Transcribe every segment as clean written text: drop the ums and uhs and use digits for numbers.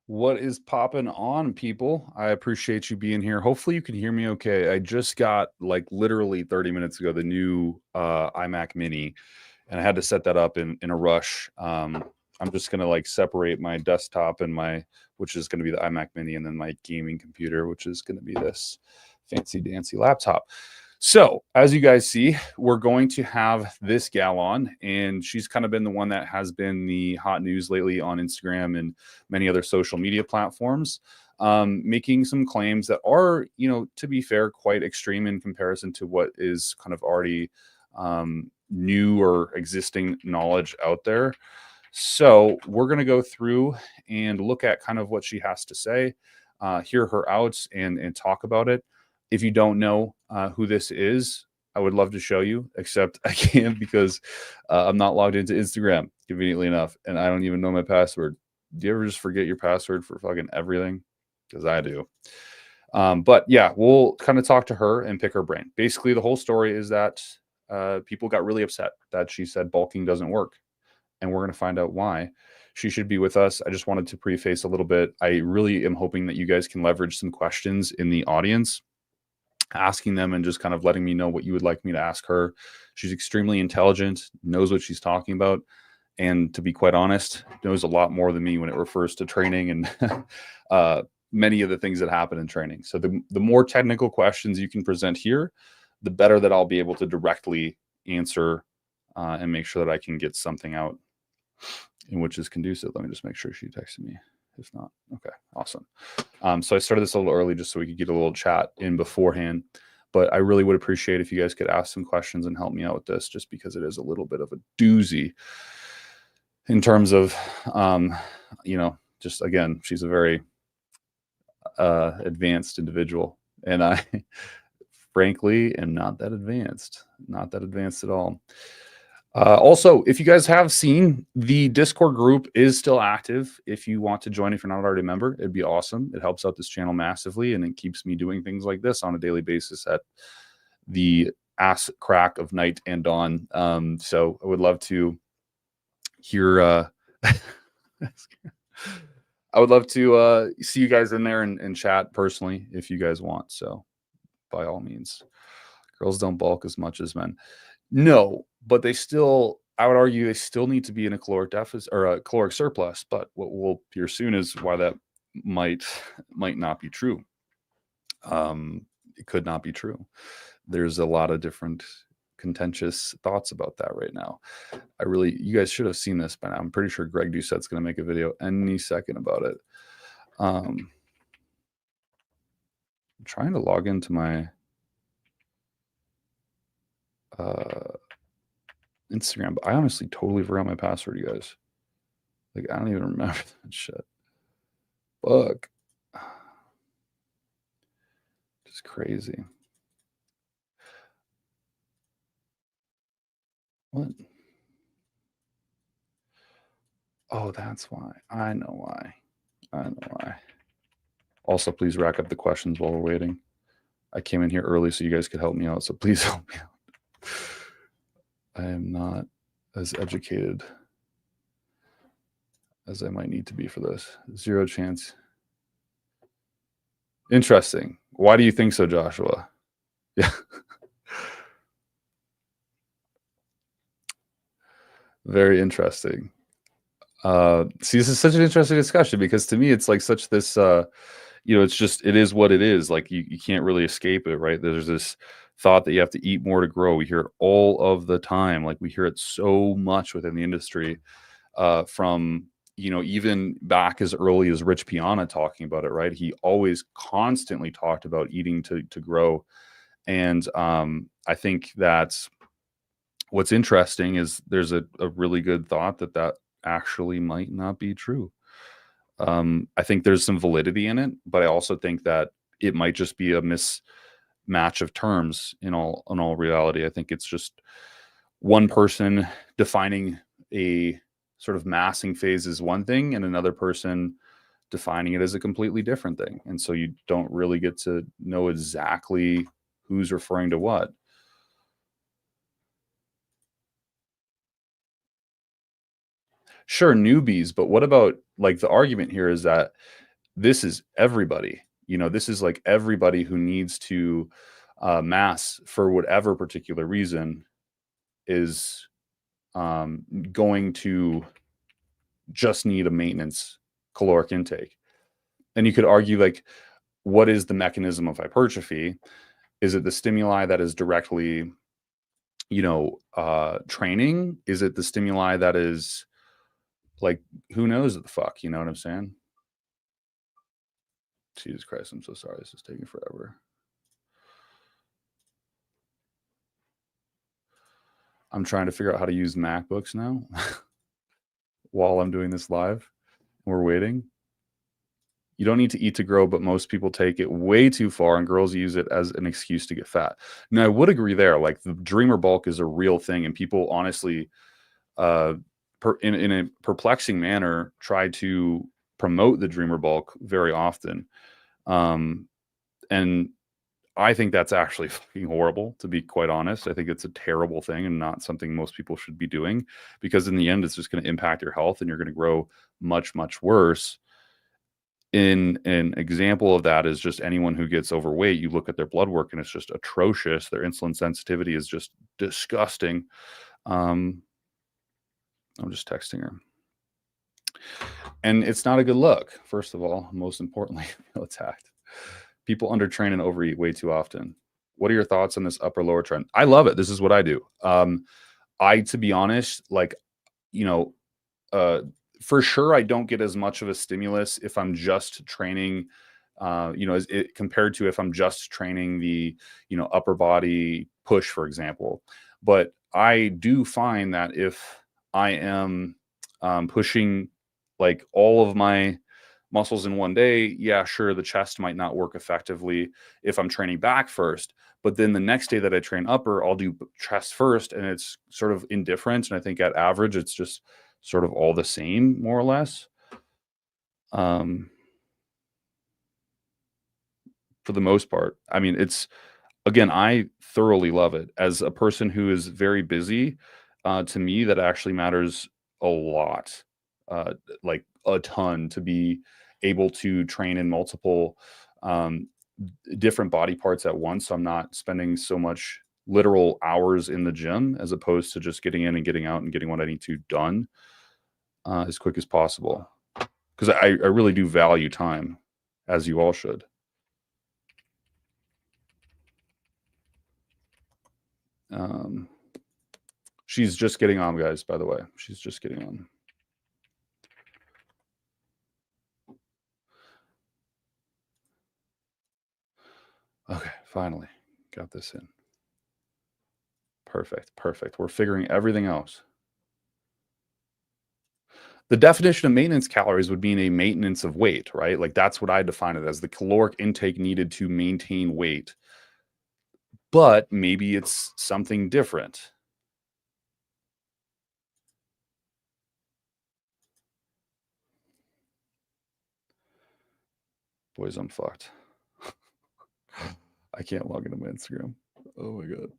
What is popping on, people? I appreciate you being here. Hopefully you can hear me okay. I just got, like, literally 30 minutes ago, the new iMac Mini, and I had to set that up in a rush. I'm just gonna like separate my desktop and which is gonna be the iMac Mini, and then my gaming computer, which is gonna be this fancy dancy laptop. So, as you guys see, we're going to have this gal on, and she's kind of been the one that has been the hot news lately on Instagram and many other social media platforms, making some claims that are, to be fair, quite extreme in comparison to what is kind of already new or existing knowledge out there. So, we're going to go through and look at kind of what she has to say, hear her out, and talk about it. If you don't know who this is, I would love to show you, except I can't because I'm not logged into Instagram, conveniently enough, and I don't even know my password. Do you ever just forget your password for fucking everything? Because I do. But yeah, we'll kind of talk to her and pick her brain. Basically, the whole story is that people got really upset that she said bulking doesn't work, and we're going to find out why. She should be with us. I just wanted to preface a little bit. I really am hoping that you guys can leverage some questions in the audience, asking them and just kind of letting me know what you would like me to ask her. She's extremely intelligent, knows what she's talking about, and to be quite honest, knows a lot more than me when it refers to training and many of the things that happen in training. So the more technical questions you can present here, the better that I'll be able to directly answer and make sure that I can get something out in which is conducive. Let me just make sure she texted me. If not, okay, awesome. So I started this a little early just so we could get a little chat in beforehand. But I really would appreciate if you guys could ask some questions and help me out with this, just because it is a little bit of a doozy in terms of, just again, she's a very advanced individual. And I, frankly, am not that advanced at all. Also, if you guys have seen, the Discord group is still active. If you want to join, if you're not already a member, it'd be awesome. It helps out this channel massively, and it keeps me doing things like this on a daily basis at the ass crack of night and dawn. So I would love to hear. I would love to see you guys in there and chat personally if you guys want. So by all means, girls don't bulk as much as men. No, but they still, I would argue, they still need to be in a caloric deficit or a caloric surplus. But what we'll hear soon is why that might not be true. It could not be true. There's a lot of different contentious thoughts about that right now. You guys should have seen this by now. I'm pretty sure Greg Doucette's going to make a video any second about it. I'm trying to log into my Instagram, but I honestly totally forgot my password, you guys. Like, I don't even remember that shit. Fuck. Just crazy. What? Oh, that's why. I know why. Also, please rack up the questions while we're waiting. I came in here early so you guys could help me out, so please help me out. I am not as educated as I might need to be for this. 0 chance. Interesting. Why do you think so, Joshua? Yeah. Very interesting. See, this is such an interesting discussion because to me, it's like such this, it's just, it is what it is. Like you can't really escape it, right? There's this thought that you have to eat more to grow. We hear it all of the time. Like we hear it so much within the industry, from, even back as early as Rich Piana talking about it, right? He always constantly talked about eating to grow. And I think that's what's interesting is there's a really good thought that actually might not be true. I think there's some validity in it, but I also think that it might just be a mismatch of terms in all reality. I think it's just one person defining a sort of massing phase as one thing and another person defining it as a completely different thing. And so you don't really get to know exactly who's referring to what. Sure, newbies, but what about, like, the argument here is that this is everybody. This is like everybody who needs to mass for whatever particular reason is going to just need a maintenance caloric intake. And you could argue, like, what is the mechanism of hypertrophy? Is it the stimuli that is directly, training? Is it the stimuli that is, like, who knows what the fuck? You know what I'm saying? Jesus Christ, I'm so sorry. This is taking forever. I'm trying to figure out how to use MacBooks now while I'm doing this live. We're waiting. You don't need to eat to grow, but most people take it way too far, and girls use it as an excuse to get fat. Now, I would agree there. Like, the dreamer bulk is a real thing, and people honestly, in a perplexing manner, try to promote the dreamer bulk very often. And I think that's actually fucking horrible, to be quite honest. I think it's a terrible thing and not something most people should be doing, because in the end, it's just going to impact your health and you're going to grow much, much worse. An example of that is just anyone who gets overweight. You look at their blood work and it's just atrocious. Their insulin sensitivity is just disgusting. I'm just texting her. And it's not a good look, first of all. Most importantly, feel attacked. People undertrain and overeat way too often. What are your thoughts on this upper lower trend? I love it. This is what I do. To be honest, like, for sure, I don't get as much of a stimulus if I'm just training, compared to if I'm just training the, upper body push, for example. But I do find that if I am pushing like all of my muscles in one day, yeah, sure, the chest might not work effectively if I'm training back first. But then the next day that I train upper, I'll do chest first, and it's sort of indifferent. And I think at average, it's just sort of all the same, more or less. For the most part, I mean, again, I thoroughly love it. As a person who is very busy, to me, that actually matters a lot, like a ton, to be able to train in multiple different body parts at once. So I'm not spending so much literal hours in the gym as opposed to just getting in and getting out and getting what I need to done as quick as possible. Because I really do value time, as you all should. She's just getting on, guys, by the way. She's just getting on. Okay, finally got this in. Perfect. We're figuring everything else. The definition of maintenance calories would mean a maintenance of weight, right? Like, that's what I define it as, the caloric intake needed to maintain weight. But maybe it's something different. Boys, I'm fucked. I can't log into my Instagram. Oh my God.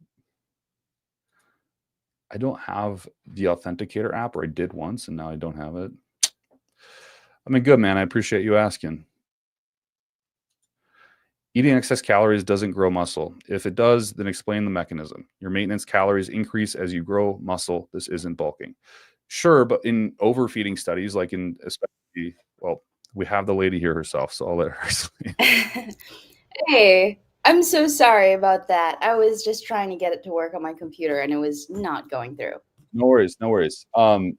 I don't have the Authenticator app, or I did once, and now I don't have it. I mean, good, man. I appreciate you asking. Eating excess calories doesn't grow muscle. If it does, then explain the mechanism. Your maintenance calories increase as you grow muscle. This isn't bulking. Sure, but in overfeeding studies, like in especially, well, we have the lady here herself, so I'll let her explain. Hey, I'm so sorry about that. I was just trying to get it to work on my computer and it was not going through. No worries.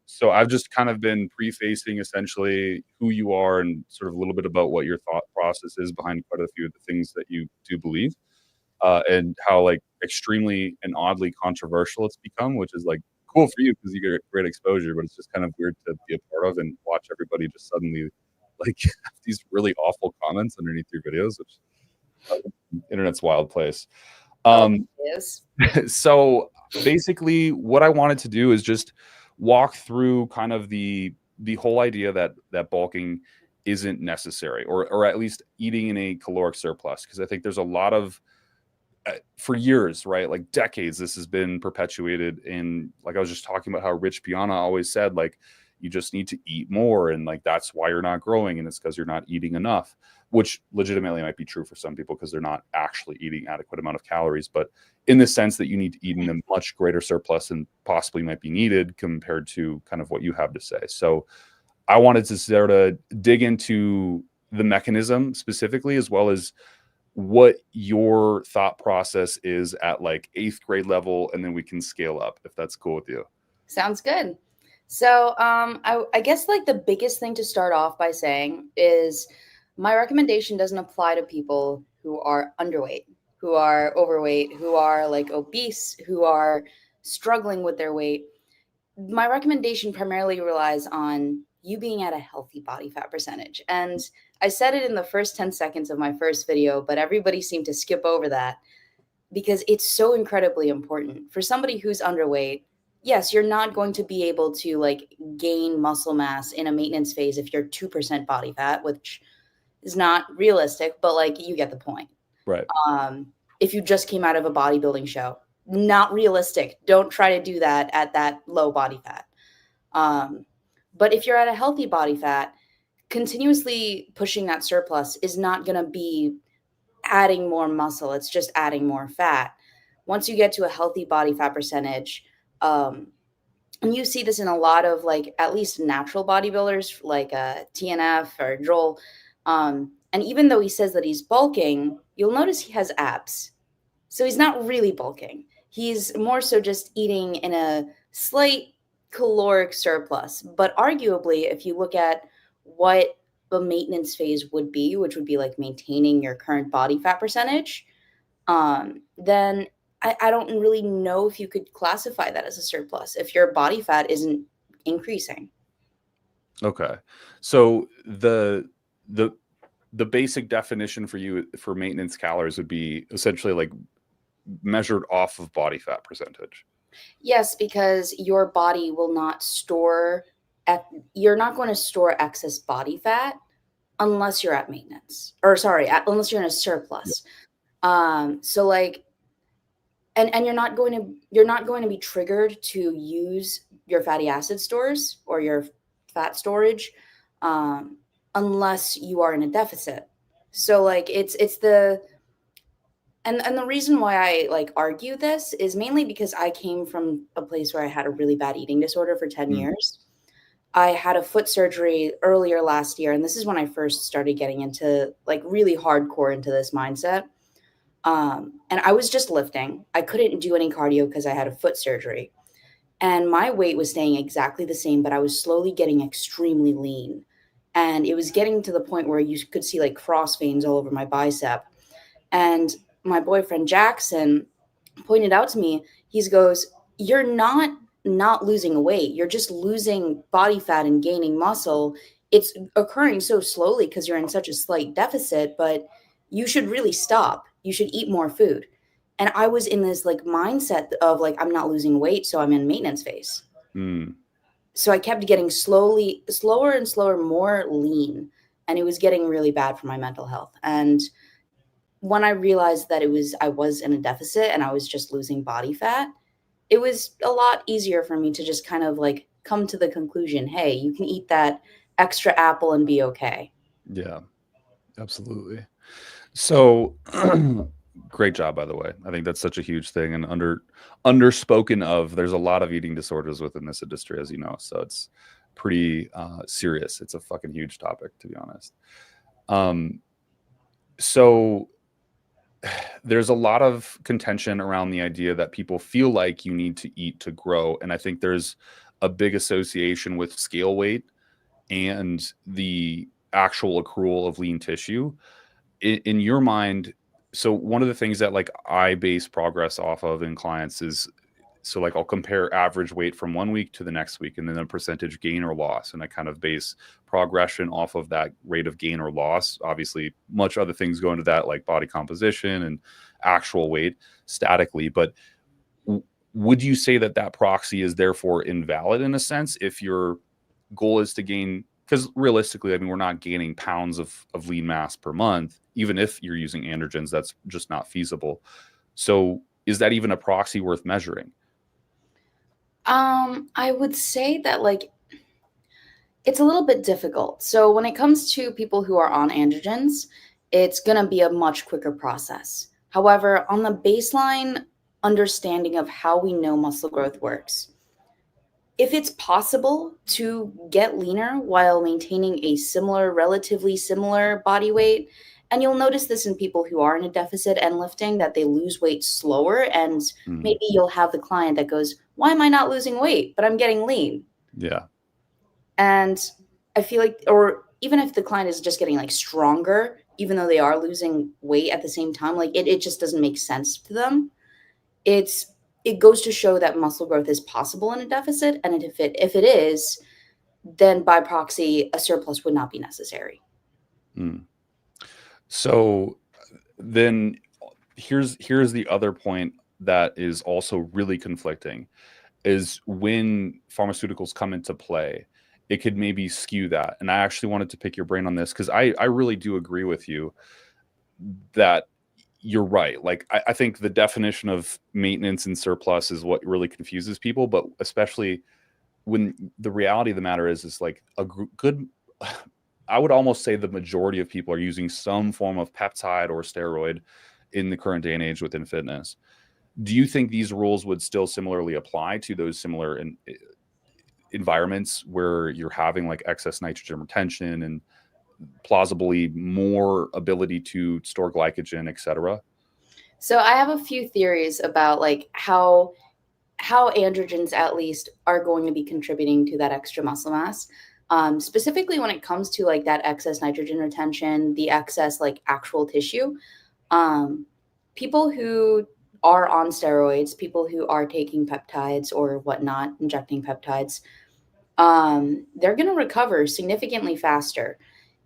So I've just kind of been prefacing essentially who you are and sort of a little bit about what your thought process is behind quite a few of the things that you do believe, and how, like, extremely and oddly controversial it's become, which is, like, cool for you because you get great exposure, but it's just kind of weird to be a part of and watch everybody just suddenly, like, have these really awful comments underneath your videos, which internet's a wild place. Yes. So basically what I wanted to do is just walk through kind of the whole idea that bulking isn't necessary, or at least eating in a caloric surplus, because I think there's a lot of for years, right, like decades, this has been perpetuated in, like I was just talking about how Rich Piana always said, like, you just need to eat more, and like that's why you're not growing, and it's because you're not eating enough, which legitimately might be true for some people because they're not actually eating adequate amount of calories, but in the sense that you need to eat in a much greater surplus than possibly might be needed compared to kind of what you have to say. So I wanted to sort of dig into the mechanism specifically, as well as what your thought process is at like 8th grade level, and then we can scale up if that's cool with you. Sounds good. So I guess like the biggest thing to start off by saying is my recommendation doesn't apply to people who are underweight, who are overweight, who are like obese, who are struggling with their weight. My recommendation primarily relies on you being at a healthy body fat percentage. And I said it in the first 10 seconds of my first video, but everybody seemed to skip over that because it's so incredibly important. For somebody who's underweight, yes, you're not going to be able to like gain muscle mass in a maintenance phase if you're 2% body fat, which is not realistic, but like you get the point. Right. If you just came out of a bodybuilding show, not realistic. Don't try to do that at that low body fat. But if you're at a healthy body fat, continuously pushing that surplus is not going to be adding more muscle. It's just adding more fat. Once you get to a healthy body fat percentage, and you see this in a lot of like at least natural bodybuilders like TNF or Joel. And even though he says that he's bulking, you'll notice he has abs. So he's not really bulking. He's more so just eating in a slight caloric surplus. But arguably, if you look at what the maintenance phase would be, which would be like maintaining your current body fat percentage, then I don't really know if you could classify that as a surplus if your body fat isn't increasing. Okay. So the basic definition for you for maintenance calories would be essentially like measured off of body fat percentage. Yes, because your body will not store, you're not going to store excess body fat unless you're at maintenance, or sorry, unless you're in a surplus. So like, and you're not going to be triggered to use your fatty acid stores or your fat storage unless you are in a deficit. So like it's the and the reason why I like argue this is mainly because I came from a place where I had a really bad eating disorder for 10 years. I had a foot surgery earlier last year, and this is when I first started getting into like really hardcore into this mindset. And I was just lifting. I couldn't do any cardio because I had a foot surgery. And my weight was staying exactly the same, but I was slowly getting extremely lean. And it was getting to the point where you could see like cross veins all over my bicep. And my boyfriend Jackson pointed out to me, he goes, "You're not losing weight. You're just losing body fat and gaining muscle. It's occurring so slowly because you're in such a slight deficit, but you should really stop. You should eat more food." And I was in this like mindset of like, I'm not losing weight, so I'm in maintenance phase. So I kept getting slower and slower, more lean. And it was getting really bad for my mental health. And when I realized that I was in a deficit and I was just losing body fat, it was a lot easier for me to just kind of like come to the conclusion, hey, you can eat that extra apple and be okay. Yeah, absolutely. So great job, by the way. I think that's such a huge thing and underspoken of. There's a lot of eating disorders within this industry, as you know. So it's pretty serious. It's a fucking huge topic, to be honest. So there's a lot of contention around the idea that people feel like you need to eat to grow. And I think there's a big association with scale weight and the actual accrual of lean tissue. In your mind, so one of the things that like I base progress off of in clients is, so like I'll compare average weight from one week to the next week and then a percentage gain or loss. And I kind of base progression off of that rate of gain or loss. Obviously, much other things go into that, like body composition and actual weight statically. But would you say that that proxy is therefore invalid in a sense if your goal is to gain? Because realistically, I mean, we're not gaining pounds of lean mass per month. Even if you're using androgens, that's just not feasible. So is that even a proxy worth measuring? I would say that like It's a little bit difficult. So when it comes to people who are on androgens, it's going to be a much quicker process. However, on the baseline understanding of how we know muscle growth works, if it's possible to get leaner while maintaining a similar, relatively similar body weight, and you'll notice this in people who are in a deficit and lifting, that they lose weight slower. And Mm, maybe you'll have the client that goes, why am I not losing weight, but I'm getting lean? yeah. And I feel like, or even if the client is just getting like stronger, even though they are losing weight at the same time, like it just doesn't make sense to them. It's it goes to show that muscle growth is possible in a deficit, and if it is, then by proxy, a surplus would not be necessary. Mm. So then here's the other point that is also really conflicting is when pharmaceuticals come into play, it could maybe skew that. And I actually wanted to pick your brain on this because I really do agree with you that you're right. Like, I think the definition of maintenance and surplus is what really confuses people, but especially when the reality of the matter is like a good, I would almost say the majority of people are using some form of peptide or steroid in the current day and age within fitness. Do you think these rules would still similarly apply to those similar environments where you're having like excess nitrogen retention and plausibly more ability to store glycogen, etc.? So I have a few theories about like how androgens at least are going to be contributing to that extra muscle mass. Specifically when it comes to like that excess nitrogen retention, the excess like actual tissue. Um, People who are on steroids, people who are taking peptides or whatnot, injecting peptides, they're going to recover significantly faster.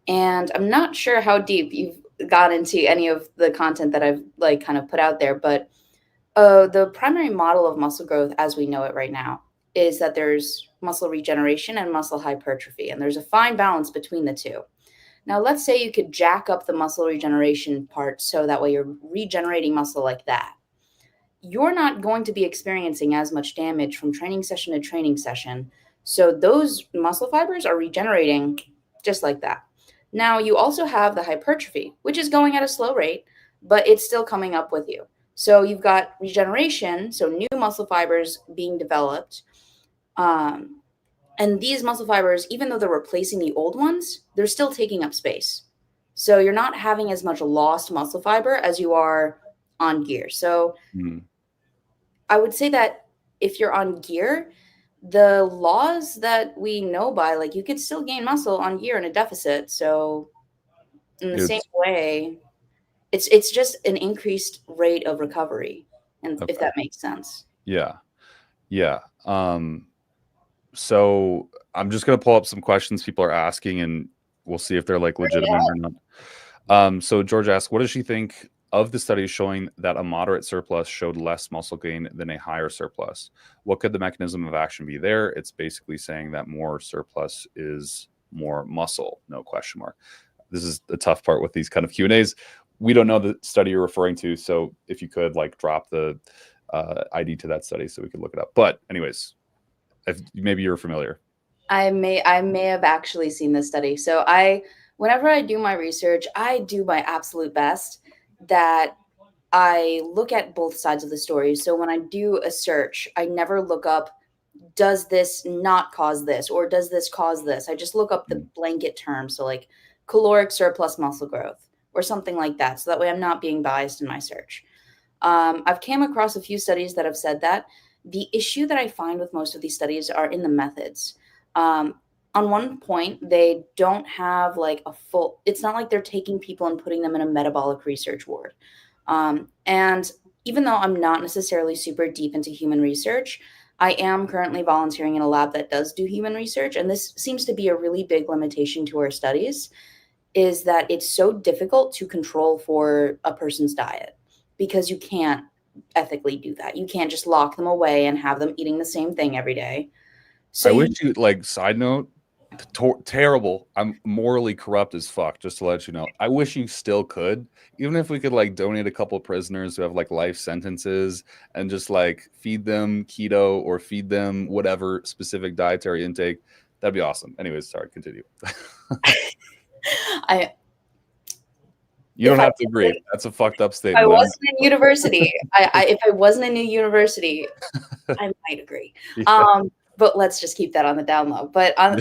And I'm not sure how deep you've got into any of the content that I've like kind of put out there, but the primary model of muscle growth as we know it right now is that there's muscle regeneration and muscle hypertrophy, and there's a fine balance between the two. Now, let's say you could jack up the muscle regeneration part so that way you're regenerating muscle like that. You're not going to be experiencing as much damage from training session to training session. So those muscle fibers are regenerating just like that. Now, you also have the hypertrophy, which is going at a slow rate, but it's still coming up with you. So you've got regeneration, so new muscle fibers being developed. Um, and these muscle fibers, even though they're replacing the old ones, they're still taking up space. So you're not having as much lost muscle fiber as you are on gear. So Mm. I would say that if you're on gear, the laws that we know by, like you could still gain muscle on gear in a deficit. So in the same It's way, it's just an increased rate of recovery, and if okay. that makes sense. Yeah. Yeah. So I'm just gonna pull up some questions people are asking, and we'll see if they're like legitimate or not. So George asked, what does she think of the studies showing that a moderate surplus showed less muscle gain than a higher surplus? What could the mechanism of action be there? It's basically saying that more surplus is more muscle, no question mark. This is the tough part with these kind of Q&As. We don't know the study you're referring to, so if you could like drop the ID to that study so we could look it up. But anyways, if maybe you're familiar. I may have actually seen this study. So whenever I do my research, I do my absolute best that I look at both sides of the story. So when I do a search, I never look up, does this not cause this, or does this cause this? I just look up the blanket term. So like caloric surplus muscle growth or something like that. So that way I'm not being biased in my search. I've came across a few studies that have said that. The issue that I find with most of these studies are in the methods. On one point, they don't have like a full, it's not like they're taking people and putting them in a metabolic research ward. And even though I'm not necessarily super deep into human research, I am currently volunteering in a lab that does do human research. And this seems to be a really big limitation to our studies, is that it's so difficult to control for a person's diet because you can't ethically do that. You can't just lock them away and have them eating the same thing every day. So I wish you you like side note, terrible. I'm morally corrupt as fuck, just to let you know. I wish you still could, even if we could like donate a couple prisoners who have like life sentences and just like feed them keto or feed them whatever specific dietary intake. That'd be awesome. Anyways, sorry, continue. I You don't if I have to agree. That's a fucked up I statement. wasn't in university, if I wasn't in a university, I might agree. Yeah. But let's just keep that on the down low. But on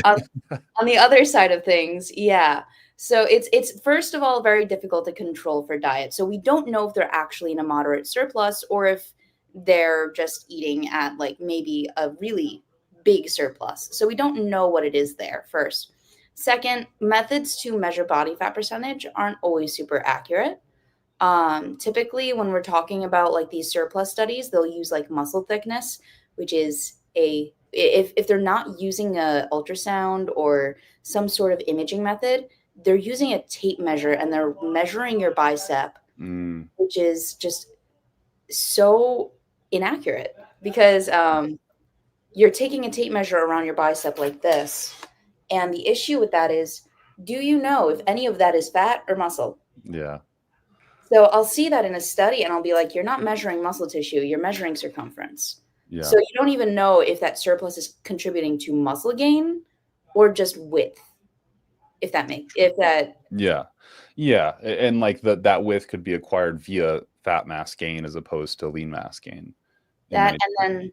the other side of things, yeah. So it's first of all very difficult to control for diet. So we don't know if they're actually in a moderate surplus or if they're just eating at like maybe a really big surplus. So we don't know what it is there first. Second, methods to measure body fat percentage aren't always super accurate. Typically when we're talking about like these surplus studies, they'll use like muscle thickness, which is a if they're not using a ultrasound or some sort of imaging method, they're using a tape measure and they're measuring your bicep, which is just so inaccurate because you're taking a tape measure around your bicep like this. And the issue with that is, do you know if any of that is fat or muscle? Yeah. So I'll see that in a study and I'll be like, you're not measuring muscle tissue, you're measuring circumference. Yeah. So you don't even know if that surplus is contributing to muscle gain or just width. If that Yeah. Yeah. And like that width could be acquired via fat mass gain as opposed to lean mass gain. and then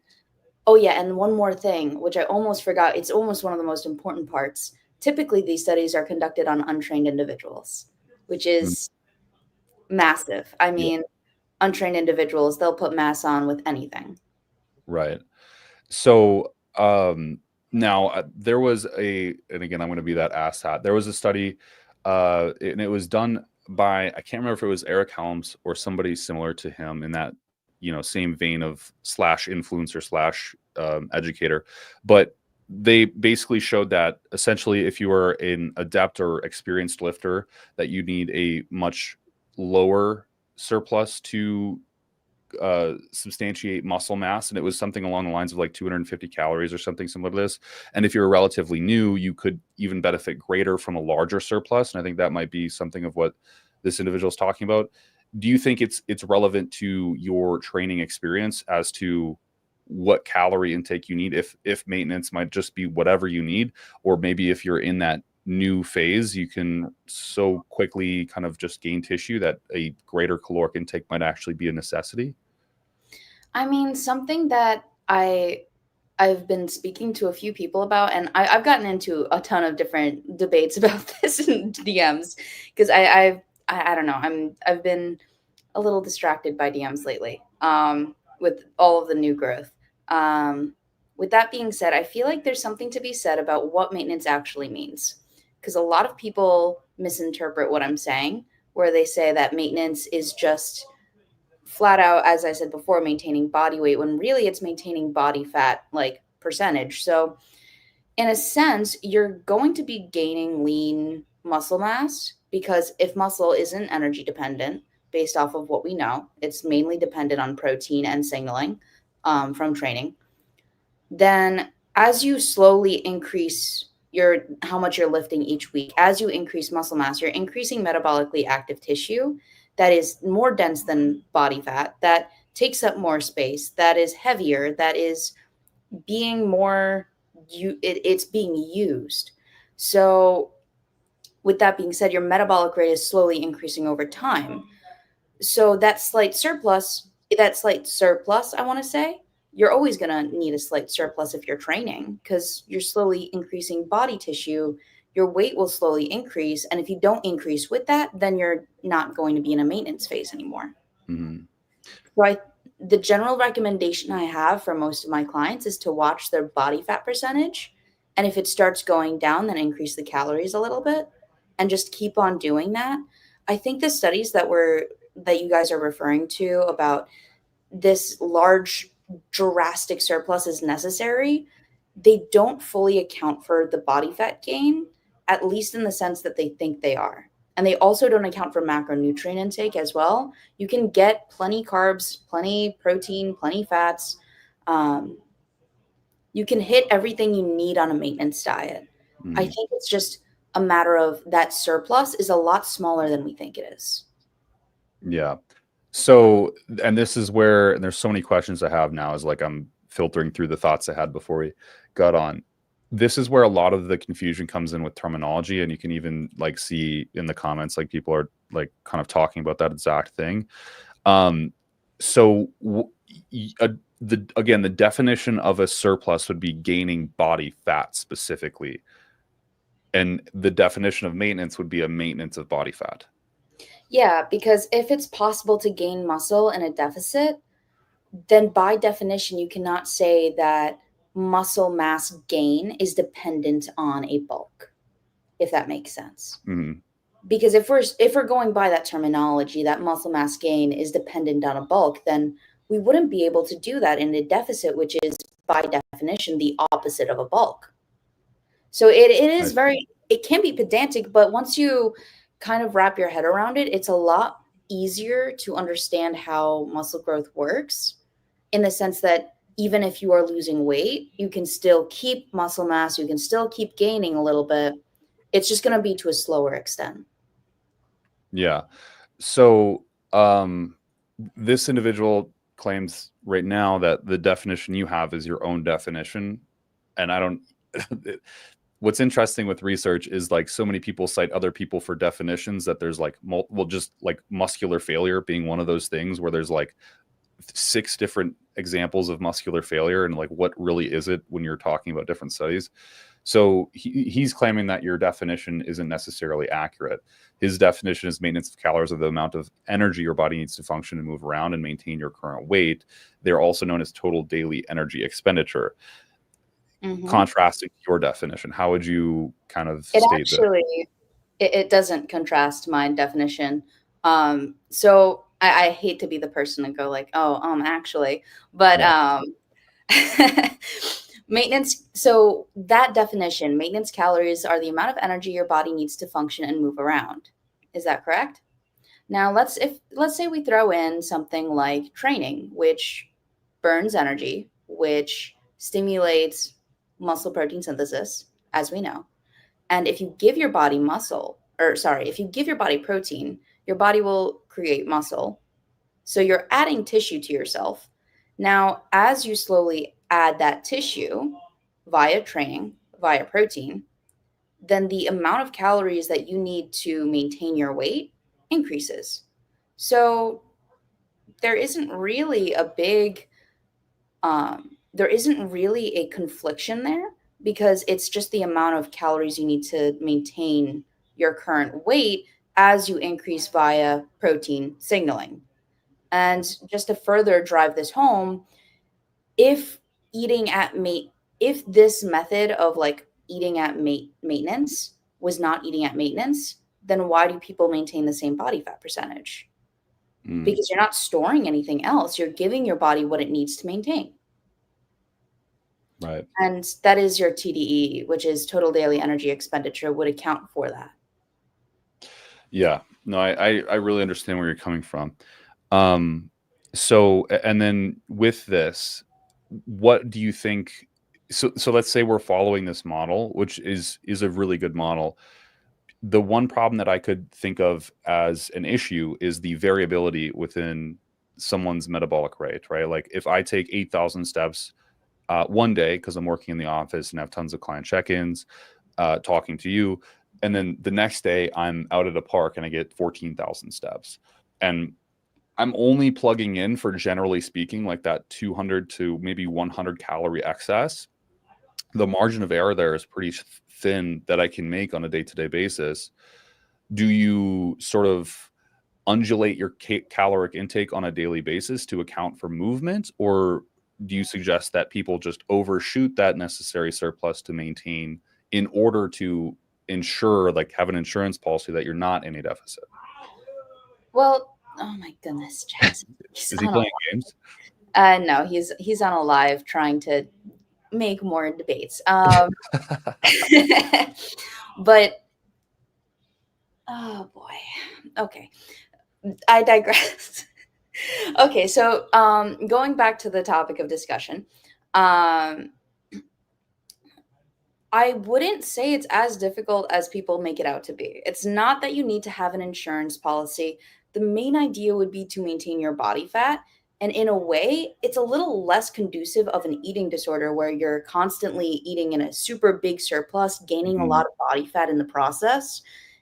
oh yeah, and one more thing, which I almost forgot, it's almost one of the most important parts. Typically these studies are conducted on untrained individuals, which is massive. I Yeah. mean, untrained individuals, they'll put mass on with anything. Right. So now there was and again, I'm going to be that asshat. There was a study, and it was done by, I can't remember if it was Eric Helms or somebody similar to him in that, same vein of slash influencer slash educator. But they basically showed that essentially if you are an adept or experienced lifter, that you need a much lower surplus to substantiate muscle mass, and it was something along the lines of like 250 calories or something similar to this. And if you're relatively new, you could even benefit greater from a larger surplus. And I think that might be something of what this individual is talking about. Do you think it's relevant to your training experience as to what calorie intake you need, if maintenance might just be whatever you need, or maybe if you're in that new phase, you can so quickly kind of just gain tissue that a greater caloric intake might actually be a necessity? I mean, something that I've been speaking to a few people about, and I've gotten into a ton of different debates about this in DMs because I don't know, I've been a little distracted by DMs lately with all of the new growth. With that being said, I feel like there's something to be said about what maintenance actually means because a lot of people misinterpret what I'm saying, where they say that maintenance is just flat out, as I said before, maintaining body weight when really it's maintaining body fat like percentage. So in a sense, you're going to be gaining lean muscle mass because if muscle isn't energy dependent, based off of what we know, it's mainly dependent on protein and signaling from training. Then as you slowly increase how much you're lifting each week, as you increase muscle mass, you're increasing metabolically active tissue that is more dense than body fat, that takes up more space, that is heavier, that is being more it's being used. So with that being said, your metabolic rate is slowly increasing over time. So that slight surplus, I want to say, you're always going to need a slight surplus if you're training because you're slowly increasing body tissue. Your weight will slowly increase. And if you don't increase with that, then you're not going to be in a maintenance phase anymore. Mm-hmm. So the general recommendation I have for most of my clients is to watch their body fat percentage. And if it starts going down, then increase the calories a little bit and just keep on doing that. I think the studies that you guys are referring to about this large drastic surplus is necessary, they don't fully account for the body fat gain, at least in the sense that they think they are. And they also don't account for macronutrient intake as well. You can get plenty carbs, plenty protein, plenty fats. You can hit everything you need on a maintenance diet. I think it's just a matter of that surplus is a lot smaller than we think it is. Yeah. So, and this is where, and there's so many questions I have now, is like I'm filtering through the thoughts I had before we got on. this is where a lot of the confusion comes in with terminology, and you can even like see in the comments, like people are like kind of talking about that exact thing. So the definition of a surplus would be gaining body fat specifically, and the definition of maintenance would be a maintenance of body fat. Yeah, because if it's possible to gain muscle in a deficit, then by definition, you cannot say that muscle mass gain is dependent on a bulk, if that makes sense. Mm-hmm. Because if we're going by that terminology, that muscle mass gain is dependent on a bulk, then we wouldn't be able to do that in a deficit, which is by definition the opposite of a bulk. So it is very, it can be pedantic, but once you kind of wrap your head around it, it's a lot easier to understand how muscle growth works, in the sense that even if you are losing weight, you can still keep muscle mass, you can still keep gaining a little bit. It's just going to be to a slower extent. Yeah. So this individual claims right now that the definition you have is your own definition. And I don't, what's interesting with research is like so many people cite other people for definitions that there's like, just like muscular failure being one of those things where there's like 6 different examples of muscular failure. And like, what really is it when you're talking about different studies? So he's claiming that your definition isn't necessarily accurate. His definition is maintenance of calories of the amount of energy your body needs to function and move around and maintain your current weight. They're also known as total daily energy expenditure. Mm-hmm. Contrasting your definition, how would you kind of state that? It doesn't contrast my definition. So I hate to be the person to go like, actually, but maintenance. So that definition, maintenance calories are the amount of energy your body needs to function and move around. Is that correct? Now let's say we throw in something like training, which burns energy, which stimulates muscle protein synthesis, as we know. And if you give your body if you give your body protein, your body will create muscle. So you're adding tissue to yourself. Now, as you slowly add that tissue via training, via protein, then the amount of calories that you need to maintain your weight increases. So there isn't really a confliction there, because it's just the amount of calories you need to maintain your current weight as you increase via protein signaling. And just to further drive this home, if this method of like eating at maintenance was not eating at maintenance, then why do people maintain the same body fat percentage? Because you're not storing anything else. You're giving your body what it needs to maintain. Right. And that is your TDE, which is total daily energy expenditure, would account for that. Yeah, no, I really understand where you're coming from. So, and then with this, what do you think? So let's say we're following this model, which is a really good model. The one problem that I could think of as an issue is the variability within someone's metabolic rate, right? Like if I take 8,000 steps one day, because I'm working in the office and have tons of client check-ins, talking to you, and then the next day I'm out at a park and I get 14,000 steps, and I'm only plugging in for, generally speaking, like that 200 to maybe 100 calorie excess. The margin of error there is pretty thin that I can make on a day-to-day basis. Do you sort of undulate your caloric intake on a daily basis to account for movement, or do you suggest that people just overshoot that necessary surplus to maintain in order to ensure, like have an insurance policy that you're not in a deficit? Well, oh my goodness, Jackson. Is he playing games? No, he's on a live trying to make more debates. But oh boy. Okay. I digress. Okay, so going back to the topic of discussion, I wouldn't say it's as difficult as people make it out to be. It's not that you need to have an insurance policy. The main idea would be to maintain your body fat And in a way, it's a little less conducive of an eating disorder where you're constantly eating in a super big surplus, gaining a Mhm. lot of body fat in the process,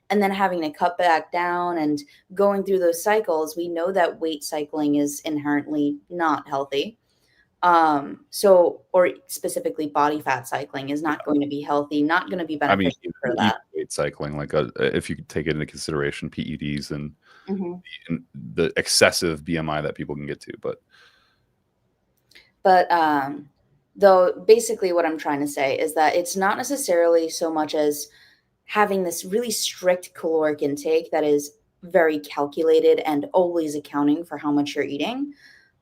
and then having to cut back down and going through those cycles. We know that weight cycling is inherently not healthy. Or specifically body fat cycling is not going to be healthy, not going to be I mean, beneficial for even that. weight cycling, like if you could take it into consideration, PEDs and Mhm. the excessive BMI that people can get to, But though basically what I'm trying to say is that it's not necessarily so much as having this really strict caloric intake that is very calculated and always accounting for how much you're eating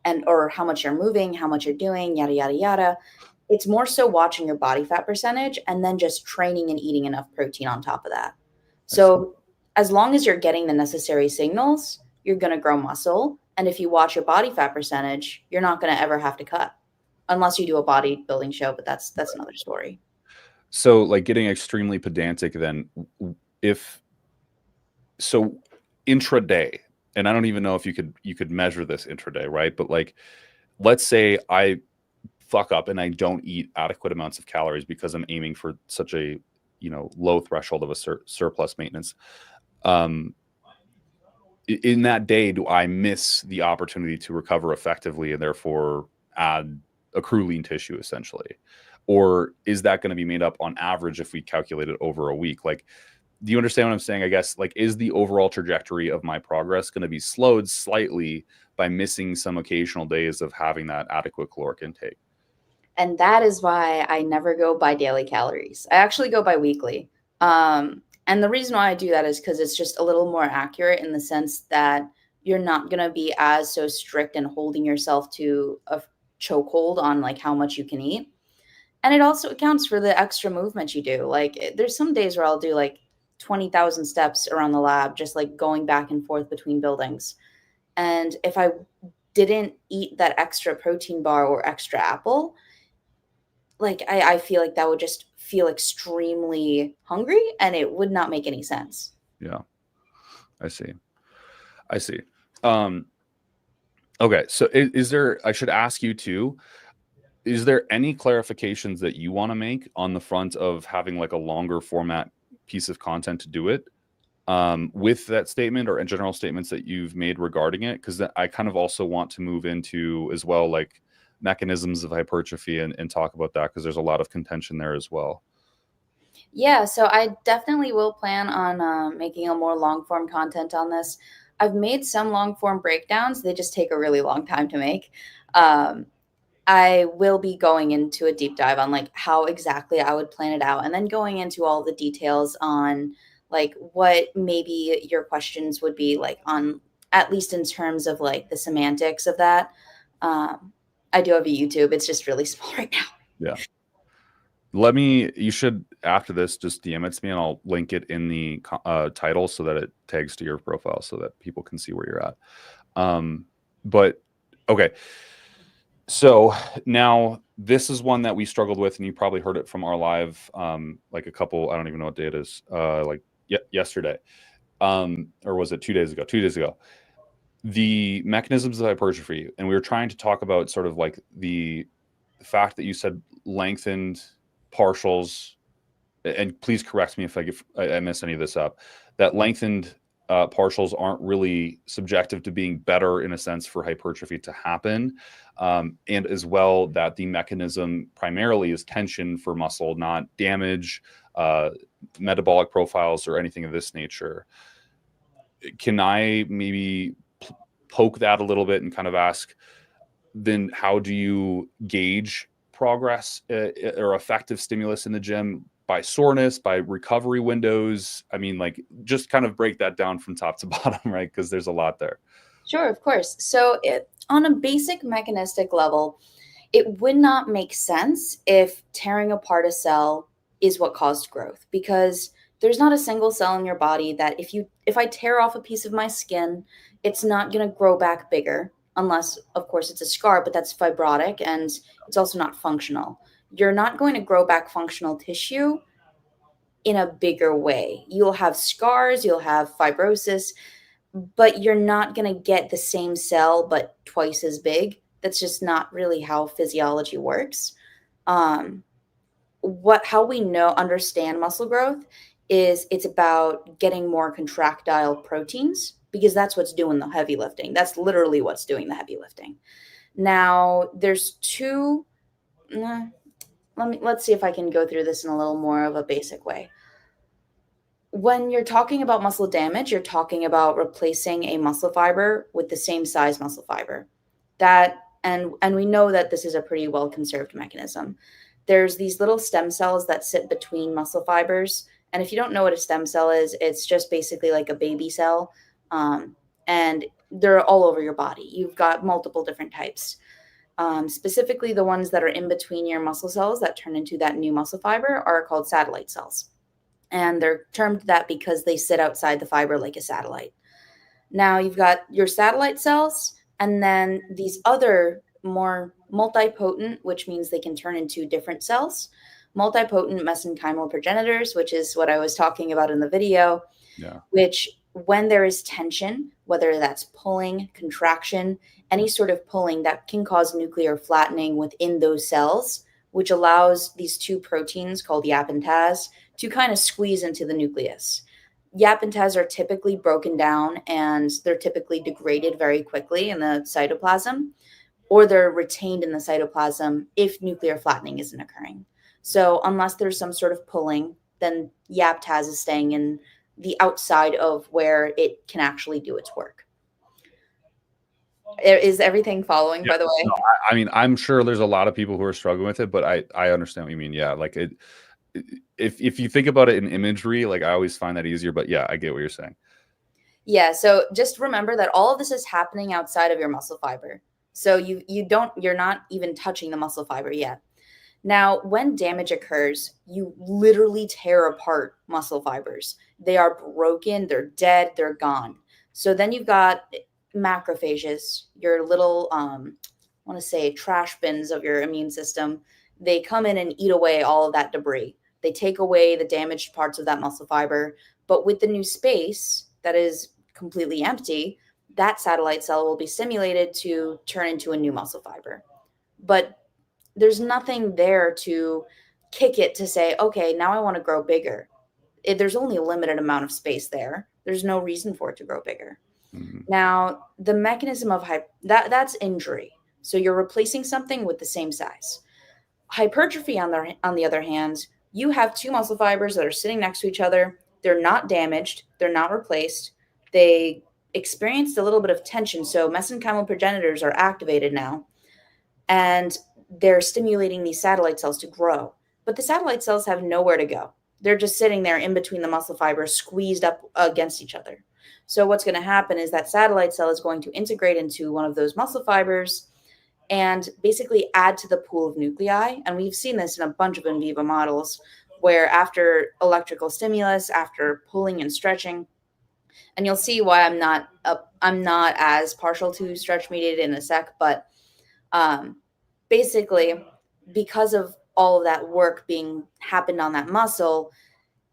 and or how much you're moving, how much you're doing, yada yada yada. It's more so watching your body fat percentage and then just training and eating enough protein on top of that. I see. So as long as you're getting the necessary signals, you're going to grow muscle. And if you watch your body fat percentage, you're not going to ever have to cut unless you do a bodybuilding show, but that's another story. So, like, getting extremely pedantic, then, if so, intraday, and I don't even know if you could measure this intraday, right? But like, let's say I fuck up and I don't eat adequate amounts of calories because I'm aiming for such a low threshold of a surplus maintenance. Um, in that day, do I miss the opportunity to recover effectively and therefore add accrue lean tissue essentially? Or is that going to be made up on average if we calculate it over a week? Like, do you understand what I'm saying? I guess, like, is the overall trajectory of my progress going to be slowed slightly by missing some occasional days of having that adequate caloric intake? And that is why I never go by daily calories. I actually go by weekly. And the reason why I do that is because it's just a little more accurate in the sense that you're not going to be as so strict and holding yourself to a chokehold on like how much you can eat. And it also accounts for the extra movement you do. Like there's some days where I'll do like 20,000 steps around the lab, just like going back and forth between buildings. And if I didn't eat that extra protein bar or extra apple, like I feel like that would just feel extremely hungry and it would not make any sense. Yeah, I see. I see. Um, okay, so is there? I should ask you too. Is there any clarifications that you want to make on the front of having like a longer format piece of content to do it? With that statement or in general statements that you've made regarding it, because I kind of also want to move into as well, like mechanisms of hypertrophy and talk about that because there's a lot of contention there as well. Yeah, so I definitely will plan on making a more long form content on this. I've made some long form breakdowns, they just take a really long time to make. Um, I will be going into a deep dive on like how exactly I would plan it out and then going into all the details on like what maybe your questions would be like on at least in terms of like the semantics of that. Um, I do have a YouTube. It's just really small right now. Yeah. You should, after this, just DM it to me and I'll link it in the title so that it tags to your profile so that people can see where you're at. But okay. So now this is one that we struggled with, and you probably heard it from our live, like a couple, I don't even know what day it is, like yesterday. Or was it 2 days ago? 2 days ago. The mechanisms of hypertrophy, and we were trying to talk about sort of like the fact that you said lengthened partials, and please correct me if I mess any of this up, that lengthened partials aren't really subjective to being better in a sense for hypertrophy to happen. And as well, that the mechanism primarily is tension for muscle, not damage, metabolic profiles, or anything of this nature. Can I maybe poke that a little bit and kind of ask, then how do you gauge progress or effective stimulus in the gym? By soreness, by recovery windows? I mean, like, just kind of break that down from top to bottom, right? Because there's a lot there. Sure, of course. So, on a basic mechanistic level, it would not make sense if tearing apart a cell is what caused growth because there's not a single cell in your body that if I tear off a piece of my skin, it's not going to grow back bigger unless of course it's a scar, but that's fibrotic and it's also not functional. You're not going to grow back functional tissue in a bigger way. You'll have scars, you'll have fibrosis, but you're not going to get the same cell but twice as big. That's just not really how physiology works. Um, how we understand muscle growth is it's about getting more contractile proteins, because that's what's doing the heavy lifting. That's literally what's doing the heavy lifting. Now, there's two. Let's see if I can go through this in a little more of a basic way. When you're talking about muscle damage, you're talking about replacing a muscle fiber with the same size muscle fiber. And we know that this is a pretty well conserved mechanism. There's these little stem cells that sit between muscle fibers. And if you don't know what a stem cell is, it's just basically like a baby cell. And they're all over your body. You've got multiple different types. Specifically, the ones that are in between your muscle cells that turn into that new muscle fiber are called satellite cells. And they're termed that because they sit outside the fiber like a satellite. Now you've got your satellite cells, and then these other more multipotent, which means they can turn into different cells, multipotent mesenchymal progenitors, which is what I was talking about in the video, which when there is tension, whether that's pulling, contraction, any sort of pulling that can cause nuclear flattening within those cells, which allows these two proteins called YAP and TAZ to kind of squeeze into the nucleus. YAP and TAZ are typically broken down and they're typically degraded very quickly in the cytoplasm, or they're retained in the cytoplasm if nuclear flattening isn't occurring. So unless there's some sort of pulling, then YAP TAZ is staying in the outside of where it can actually do its work. Is everything following, by the way? No, I mean, I'm sure there's a lot of people who are struggling with it, but I understand what you mean. Yeah, like if you think about it in imagery, like I always find that easier. But yeah, I get what you're saying. Yeah, so just remember that all of this is happening outside of your muscle fiber. So you're not even touching the muscle fiber yet. Now, when damage occurs, you literally tear apart muscle fibers. They are broken, they're dead, they're gone. So then you've got macrophages, your little, I want to say trash bins of your immune system. They come in and eat away all of that debris. They take away the damaged parts of that muscle fiber. But with the new space that is completely empty, that satellite cell will be stimulated to turn into a new muscle fiber. But there's nothing there to kick it to say, okay, now I want to grow bigger. There's only a limited amount of space there. There's no reason for it to grow bigger. Mm-hmm. Now, the mechanism of that's injury. So you're replacing something with the same size. Hypertrophy, on the other hand, you have two muscle fibers that are sitting next to each other. They're not damaged. They're not replaced. They experienced a little bit of tension. So mesenchymal progenitors are activated now. And they're stimulating these satellite cells to grow. But the satellite cells have nowhere to go. They're just sitting there in between the muscle fibers, squeezed up against each other. So what's going to happen is that satellite cell is going to integrate into one of those muscle fibers and basically add to the pool of nuclei. And we've seen this in a bunch of in vivo models where after electrical stimulus, after pulling and stretching, and you'll see why I'm not as partial to stretch mediated in a sec, but basically, because of all of that work being happened on that muscle,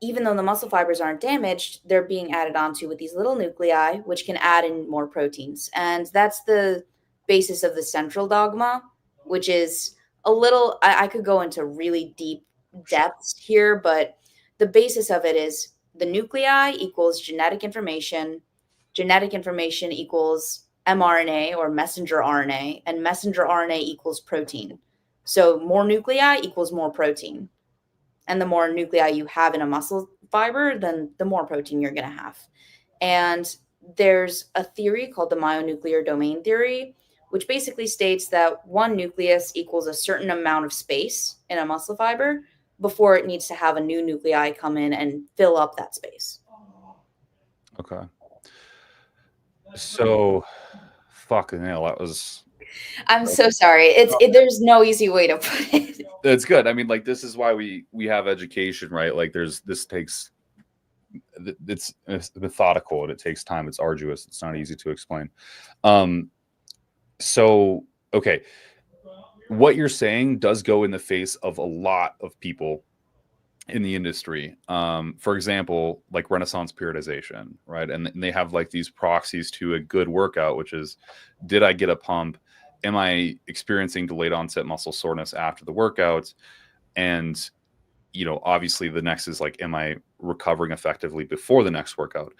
even though the muscle fibers aren't damaged, they're being added onto with these little nuclei, which can add in more proteins. And that's the basis of the central dogma, which is a little, I could go into really deep depths here, but the basis of it is the nuclei equals genetic information equals mRNA or messenger RNA, and messenger RNA equals protein. So more nuclei equals more protein. And the more nuclei you have in a muscle fiber, then the more protein you're going to have. And there's a theory called the myonuclear domain theory, which basically states that one nucleus equals a certain amount of space in a muscle fiber before it needs to have a new nuclei come in and fill up that space. Okay. So, fucking hell, that was... I'm so sorry. There's no easy way to put it. It's good. I mean, like, this is why we have education, right? Like, it's methodical and it takes time. It's arduous. It's not easy to explain. So, okay. What you're saying does go in the face of a lot of people in the industry. For example, like Renaissance periodization, right? And they have like these proxies to a good workout, which is, did I get a pump? Am I experiencing delayed onset muscle soreness after the workout? And, obviously the next is like, am I recovering effectively before the next workout?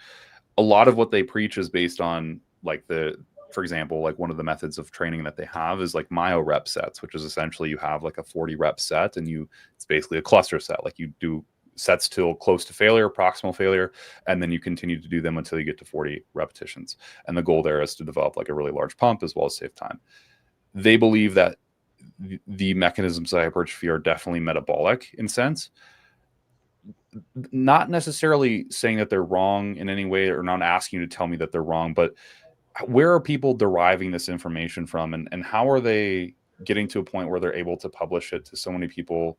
A lot of what they preach is based on like for example, like one of the methods of training that they have is like myo rep sets, which is essentially you have like a 40 rep set and it's basically a cluster set. Like you do sets till close to failure, proximal failure, and then you continue to do them until you get to 40 repetitions. And the goal there is to develop like a really large pump as well as save time. They believe that the mechanisms of hypertrophy are definitely metabolic in sense, not necessarily saying that they're wrong in any way or not asking you to tell me that they're wrong, but where are people deriving this information from, and how are they getting to a point where they're able to publish it to so many people,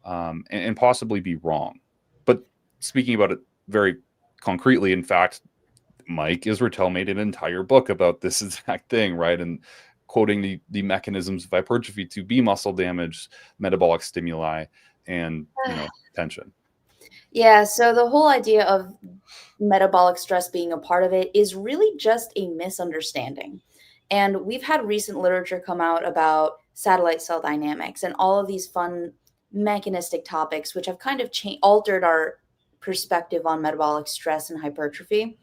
and possibly be wrong? But speaking about it very concretely, in fact, Mike Israetel made an entire book about this exact thing, right? And quoting the mechanisms of hypertrophy to be muscle damage, metabolic stimuli, and tension. Yeah, so the whole idea of metabolic stress being a part of it is really just a misunderstanding. And we've had recent literature come out about satellite cell dynamics and all of these fun mechanistic topics, which have kind of altered our perspective on metabolic stress and hypertrophy.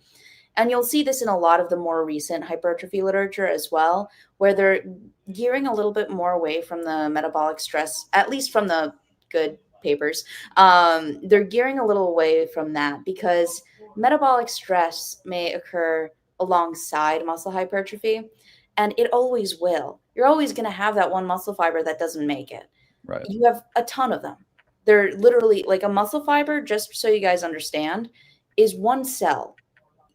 And you'll see this in a lot of the more recent hypertrophy literature as well, where they're gearing a little bit more away from the metabolic stress, at least from the good papers. They're gearing a little away from that because metabolic stress may occur alongside muscle hypertrophy, and it always will. You're always going to have that one muscle fiber that doesn't make it. Right. You have a ton of them. They're literally like a muscle fiber, just so you guys understand, is one cell.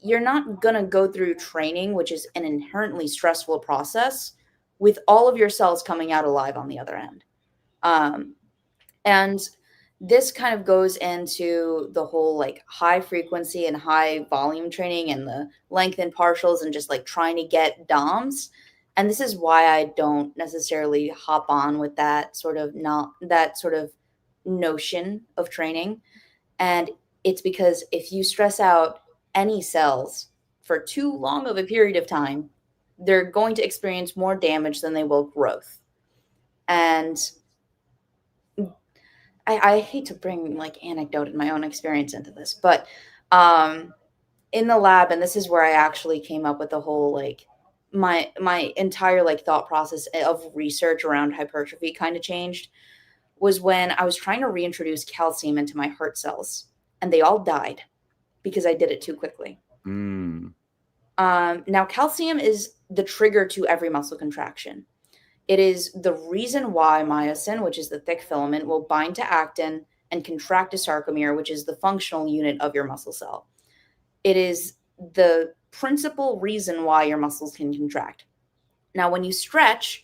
You're not going to go through training, which is an inherently stressful process, with all of your cells coming out alive on the other end. And this kind of goes into the whole like high frequency and high volume training and the length and partials and just like trying to get DOMs. And this is why I don't necessarily hop on with that sort of notion of training. And it's because if you stress out any cells for too long of a period of time, they're going to experience more damage than they will growth. And I hate to bring like anecdote and my own experience into this, but in the lab, and this is where I actually came up with the whole like my entire like thought process of research around hypertrophy kind of changed, was when I was trying to reintroduce calcium into my heart cells, and they all died because I did it too quickly. Now, calcium is the trigger to every muscle contraction. It is the reason why myosin, which is the thick filament, will bind to actin and contract a sarcomere, which is the functional unit of your muscle cell. It is the principal reason why your muscles can contract. Now, when you stretch,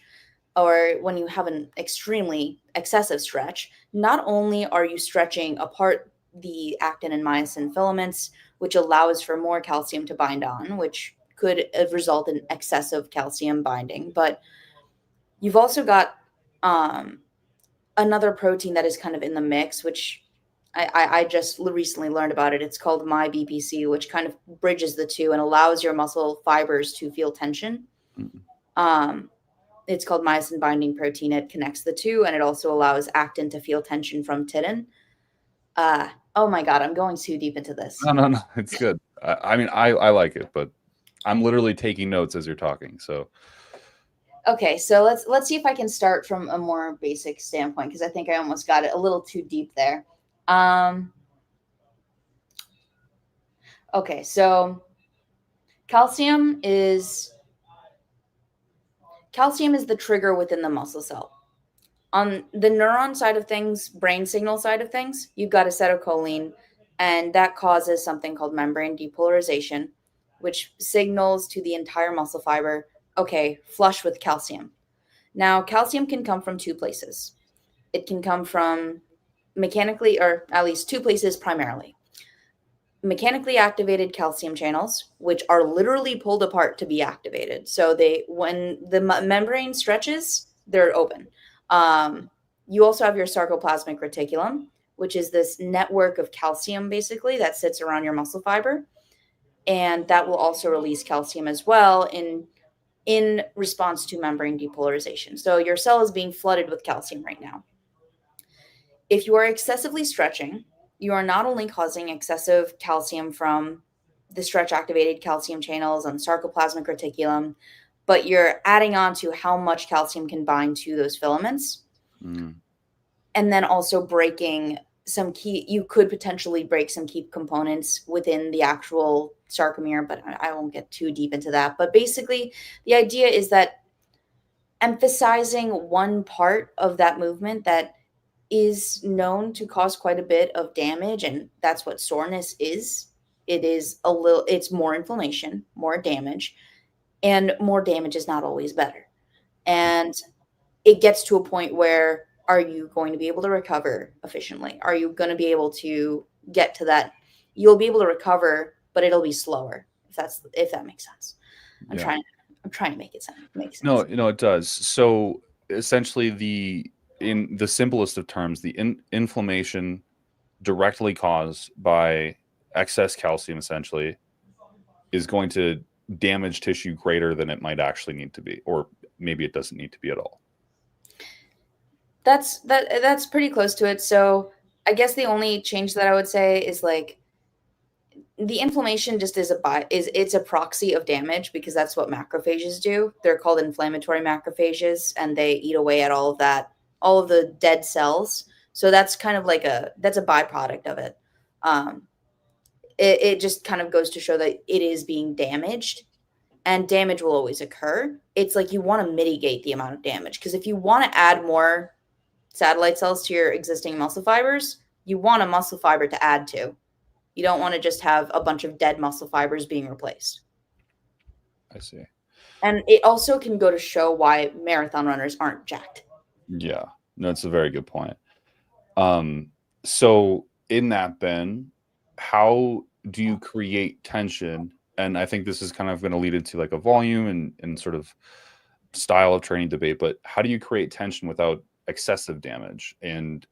or when you have an extremely excessive stretch, not only are you stretching apart the actin and myosin filaments, which allows for more calcium to bind on, which could result in excessive calcium binding, but you've also got another protein that is kind of in the mix, which I just recently learned about it. It's called MyBPC, which kind of bridges the two and allows your muscle fibers to feel tension. It's called myosin binding protein. It connects the two, and it also allows actin to feel tension from titin. Oh my God, I'm going too deep into this. No, it's good. I mean, I like it, but I'm literally taking notes as you're talking. So, okay, so let's see if I can start from a more basic standpoint, because I think I almost got it a little too deep there. Okay, so calcium is the trigger within the muscle cell. On the neuron side of things, brain signal side of things, you've got acetylcholine, and that causes something called membrane depolarization, which signals to the entire muscle fiber, okay, flush with calcium. Now, calcium can come from two places. It can come from mechanically, or at least two places primarily. Mechanically activated calcium channels, which are literally pulled apart to be activated. So when the membrane stretches, they're open. You also have your sarcoplasmic reticulum, which is this network of calcium basically that sits around your muscle fiber. And that will also release calcium as well in response to membrane depolarization. So your cell is being flooded with calcium right now. If you are excessively stretching, you are not only causing excessive calcium from the stretch activated calcium channels and the sarcoplasmic reticulum, but you're adding on to how much calcium can bind to those filaments. And then also breaking some key, you could potentially break some key components within the actual sarcomere, but I won't get too deep into that. But basically, the idea is that emphasizing one part of that movement that is known to cause quite a bit of damage, and that's what soreness is. It's more inflammation, more damage, and more damage is not always better. And it gets to a point where, are you going to be able to recover efficiently? Are you going to be able to get to that? You'll be able to recover, but it'll be slower, if that makes sense. I'm trying to make it make sense. No, it does. So essentially, in the simplest of terms, the inflammation directly caused by excess calcium essentially is going to damage tissue greater than it might actually need to be, or maybe it doesn't need to be at all. That's pretty close to it. So I guess the only change that I would say is like the inflammation just it's a proxy of damage, because that's what macrophages do. They're called inflammatory macrophages, and they eat away at all of the dead cells. So that's kind of like that's a byproduct of it. It just kind of goes to show that it is being damaged, and damage will always occur. It's like you want to mitigate the amount of damage, because if you want to add more satellite cells to your existing muscle fibers, you want a muscle fiber to add to. You don't want to just have a bunch of dead muscle fibers being replaced. I see. And it also can go to show why marathon runners aren't jacked. Yeah, no, it's a very good point. So in that, then, how do you create tension? And I think this is kind of going to lead into like a volume and sort of style of training debate, but how do you create tension without excessive damage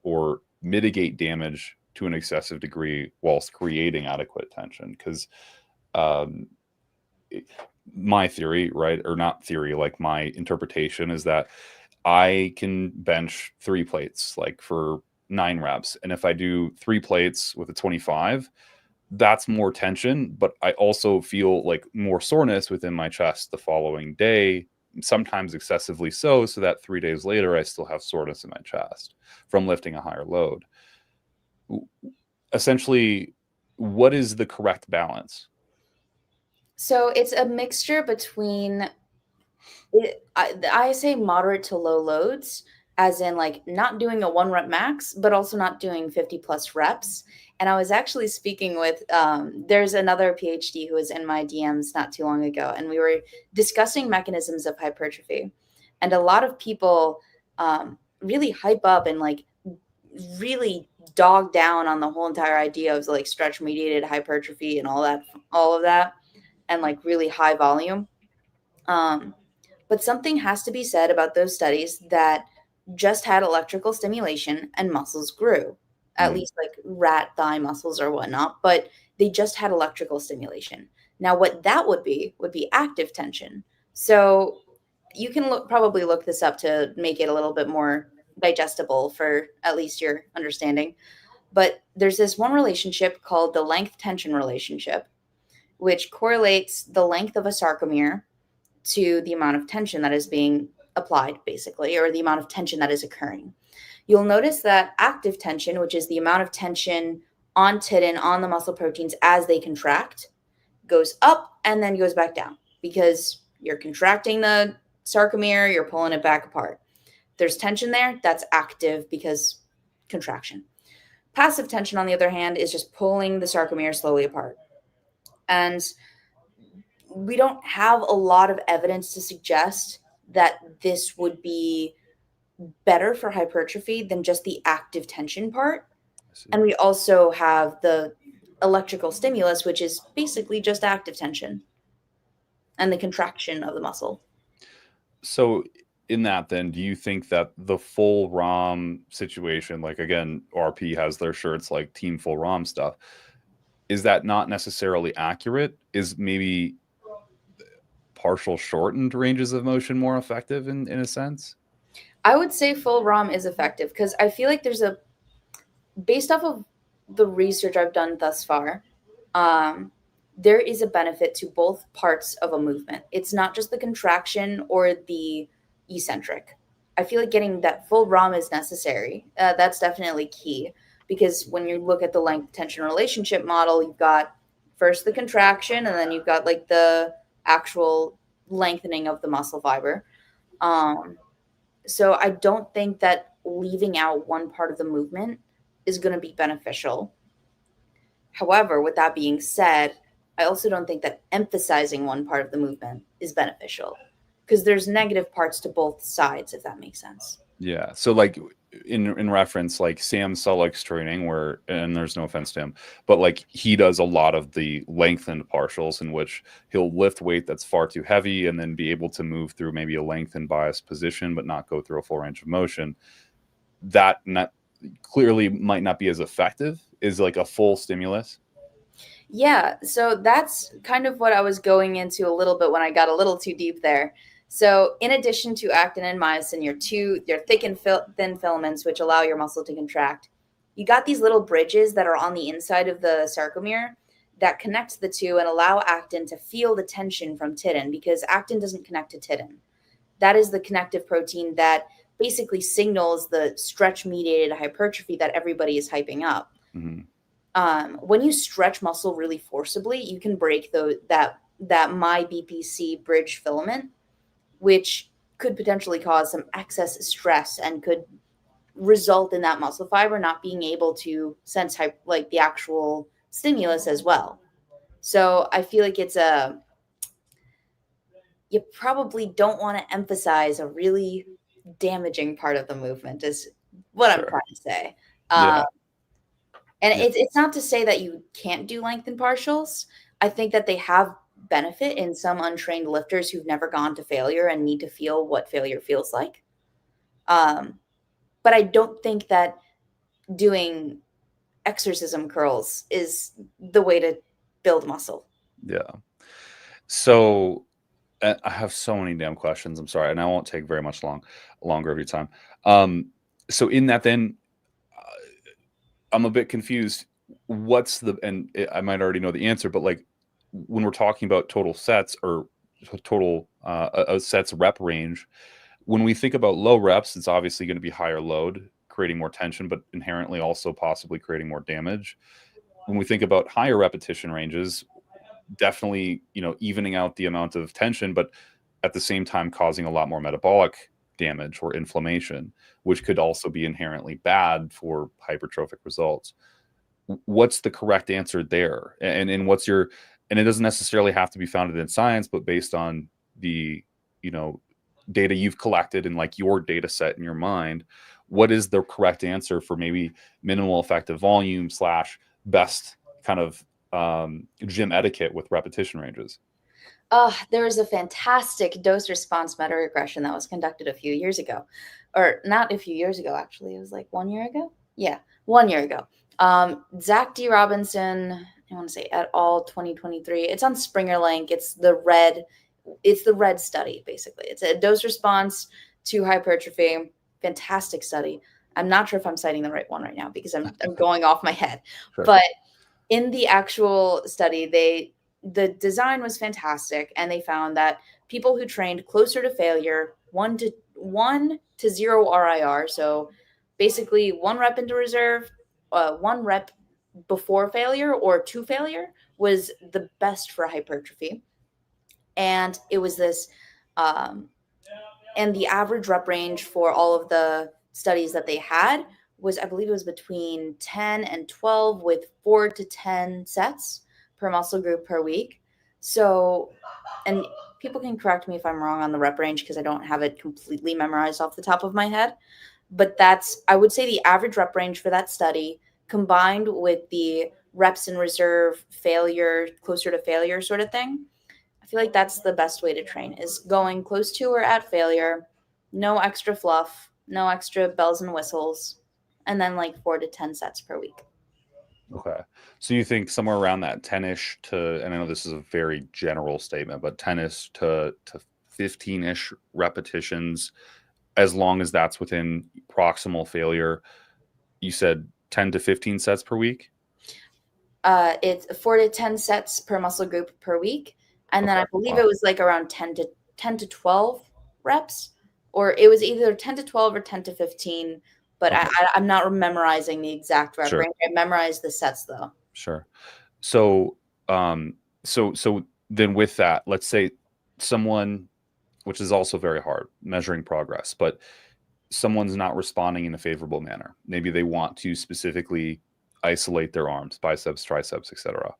or mitigate damage to an excessive degree whilst creating adequate tension? Because my theory, right, or not theory, like my interpretation is that I can bench 3 plates like for 9 reps, and if I do 3 plates with a 25, that's more tension, but I also feel like more soreness within my chest the following day, sometimes excessively so that 3 days later I still have soreness in my chest from lifting a higher load. Essentially, what is the correct balance? So it's a mixture between I say moderate to low loads, as in like not doing a 1 rep max, but also not doing 50 plus reps. And I was actually speaking with, there's another PhD who was in my DMs not too long ago, and we were discussing mechanisms of hypertrophy. And a lot of people really hype up and like really dog down on the whole entire idea of like stretch mediated hypertrophy and all of that, and like really high volume. But something has to be said about those studies that just had electrical stimulation and muscles grew, at least like rat thigh muscles or whatnot, but they just had electrical stimulation. Now, what that would be active tension. So you can probably look this up to make it a little bit more digestible for at least your understanding. But there's this one relationship called the length tension relationship, which correlates the length of a sarcomere to the amount of tension that is being applied, basically, or the amount of tension that is occurring. You'll notice that active tension, which is the amount of tension on titin, on the muscle proteins as they contract, goes up and then goes back down, because you're contracting the sarcomere, you're pulling it back apart. There's tension there, that's active because contraction. Passive tension, on the other hand, is just pulling the sarcomere slowly apart. And we don't have a lot of evidence to suggest that this would be better for hypertrophy than just the active tension part. And we also have the electrical stimulus, which is basically just active tension and the contraction of the muscle. So in that, then, do you think that the full ROM situation, like again, RP has their shirts like Team Full ROM stuff, is that not necessarily accurate? Is maybe partial shortened ranges of motion more effective in a sense? I would say full ROM is effective because I feel like based off of the research I've done thus far, um, there is a benefit to both parts of a movement. It's not just the contraction or the eccentric. I feel like getting that full ROM is necessary. That's definitely key because when you look at the length tension relationship model, you've got first the contraction and then you've got like the actual lengthening of the muscle fiber. Um, so I don't think that leaving out one part of the movement is going to be beneficial. However, with that being said, I also don't think that emphasizing one part of the movement is beneficial because there's negative parts to both sides, if that makes sense. Yeah. So like in reference, like Sam Sulek's training where, and there's no offense to him, but like he does a lot of the lengthened partials in which he'll lift weight that's far too heavy and then be able to move through maybe a lengthened bias position, but not go through a full range of motion. That not clearly might not be as effective as like a full stimulus. Yeah, so that's kind of what I was going into a little bit when I got a little too deep there. So, in addition to actin and myosin, your thick and thin filaments, which allow your muscle to contract, you got these little bridges that are on the inside of the sarcomere that connect the two and allow actin to feel the tension from titin because actin doesn't connect to titin. That is the connective protein that basically signals the stretch mediated hypertrophy that everybody is hyping up. Mm-hmm. When you stretch muscle really forcibly, you can break that MyBPC bridge filament, which could potentially cause some excess stress and could result in that muscle fiber not being able to sense like the actual stimulus as well. So I feel like you probably don't want to emphasize a really damaging part of the movement is what I'm Sure. trying to say. Yeah. And Yeah. it's not to say that you can't do lengthened partials. I think that they have benefit in some untrained lifters who've never gone to failure and need to feel what failure feels like. But I don't think that doing exorcism curls is the way to build muscle. Yeah. So I have so many damn questions. I'm sorry, and I won't take very much longer of your time. So in that, then I'm a bit confused. What's the and I might already know the answer, but like when we're talking about total sets or total a sets rep range, when we think about low reps, it's obviously going to be higher load, creating more tension, but inherently also possibly creating more damage. When we think about higher repetition ranges, definitely, evening out the amount of tension, but at the same time causing a lot more metabolic damage or inflammation, which could also be inherently bad for hypertrophic results. What's the correct answer there? And what's your, and it doesn't necessarily have to be founded in science, but based on the, data you've collected and like your data set in your mind, what is the correct answer for maybe minimal effective volume / best kind of gym etiquette with repetition ranges? There was a fantastic dose response meta regression that was conducted a few years ago, or not a few years ago, actually. It was like 1 year ago. Yeah, 1 year ago. Zach D. Robinson, I want to say et al. 2023. It's on Springer Link. It's the red study, basically. It's a dose response to hypertrophy. Fantastic study. I'm not sure if I'm citing the right one right now because I'm going off my head. Sure. But in the actual study, the design was fantastic, and they found that people who trained closer to failure, 1 to 0 RIR, so basically 1 rep into reserve, 1 rep before failure or to failure, was the best for hypertrophy. And it was this, and the average rep range for all of the studies that they had was, I believe it was between 10 and 12 with 4 to 10 sets per muscle group per week. So, and people can correct me if I'm wrong on the rep range because I don't have it completely memorized off the top of my head. But that's, I would say, the average rep range for that study combined with the reps in reserve, failure, closer to failure sort of thing. I feel like that's the best way to train is going close to or at failure no extra fluff, no extra bells and whistles, and then like 4 to 10 sets per week. Okay. So you think somewhere around that 10-ish to, and I know this is a very general statement, but 10-ish to 15-ish repetitions, as long as that's within proximal failure. You said 10 to 15 sets per week? It's 4 to 10 sets per muscle group per week, and then Okay. I believe Wow. it was like around 10 to 12 reps, or it was either 10 to 12 or 10 to 15. But Okay. I'm not memorizing the exact rep Sure. range. I memorized the sets though. Sure. So, so then with that, let's say someone, which is also very hard, measuring progress, but someone's not responding in a favorable manner. Maybe they want to specifically isolate their arms, biceps, triceps, etc.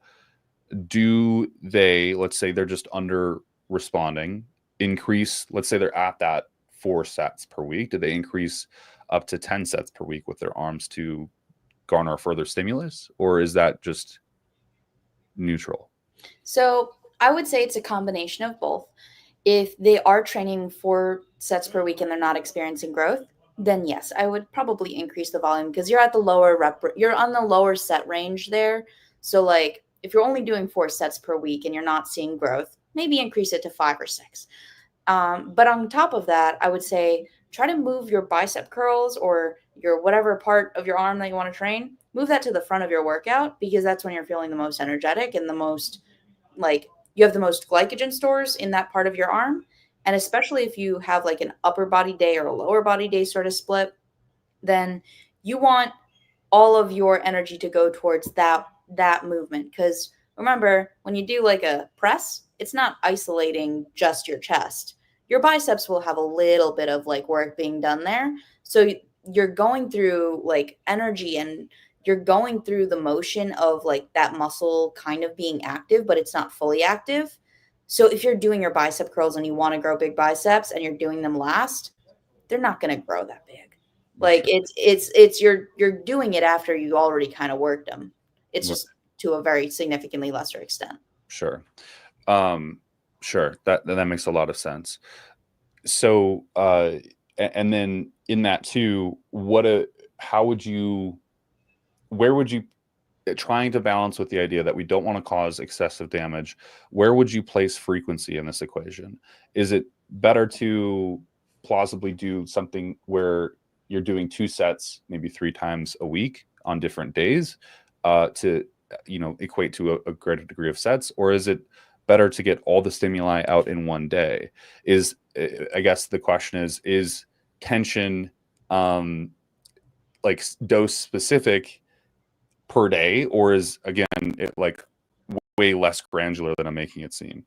Do they, let's say they're just under responding, increase, let's say they're at that 4 sets per week. Do they increase up to 10 sets per week with their arms to garner further stimulus? Or is that just neutral? So I would say it's a combination of both. If they are training 4 sets per week and they're not experiencing growth, then yes, I would probably increase the volume because you're at the lower you're on the lower set range there. So like if you're only doing 4 sets per week and you're not seeing growth, maybe increase it to 5 or 6. But on top of that, I would say try to move your bicep curls or your whatever part of your arm that you want to train, move that to the front of your workout because that's when you're feeling the most energetic and the most like you have the most glycogen stores in that part of your arm. And especially if you have like an upper body day or a lower body day sort of split, then you want all of your energy to go towards that movement. Because remember, when you do like a press, it's not isolating just your chest. Your biceps will have a little bit of like work being done there. So you're going through like energy and you're going through the motion of like that muscle kind of being active, but it's not fully active. So if you're doing your bicep curls and you want to grow big biceps and you're doing them last, they're not going to grow that big. Like Sure. it's you're doing it after you already kind of worked them. It's Right. just to a very significantly lesser extent. Sure. Um, sure. That makes a lot of sense. So, and then in that too, how would you, where would you, trying to balance with the idea that we don't want to cause excessive damage, where would you place frequency in this equation? Is it better to plausibly do something where you're doing 2 sets, maybe 3 times a week on different days, to equate to a greater degree of sets, or is it better to get all the stimuli out in one day? I guess the question is tension, like dose specific per day, or is again it like way less granular than I'm making it seem?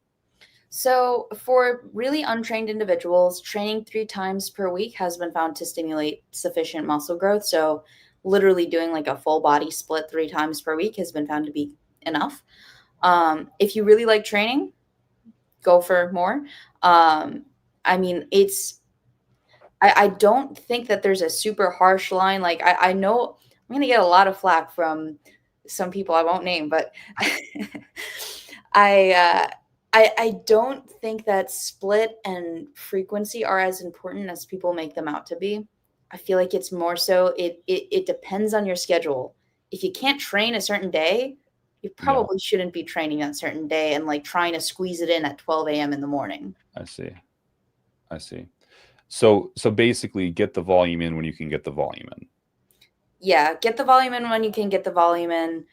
So for really untrained individuals, training 3 times per week has been found to stimulate sufficient muscle growth. So literally doing like a full body split 3 times per week has been found to be enough. If you really like training, go for more. I mean, I don't think that there's a super harsh line. Like I know I'm gonna get a lot of flack from some people I won't name, but I I don't think that split and frequency are as important as people make them out to be. I feel like it's more so it depends on your schedule. If you can't train a certain day, you Yeah, probably shouldn't be training that certain day and like trying to squeeze it in at 12 a.m. in the morning. I see. I see. So basically get the volume in when you can get the volume in. Yeah, get the volume in when you can get the volume in.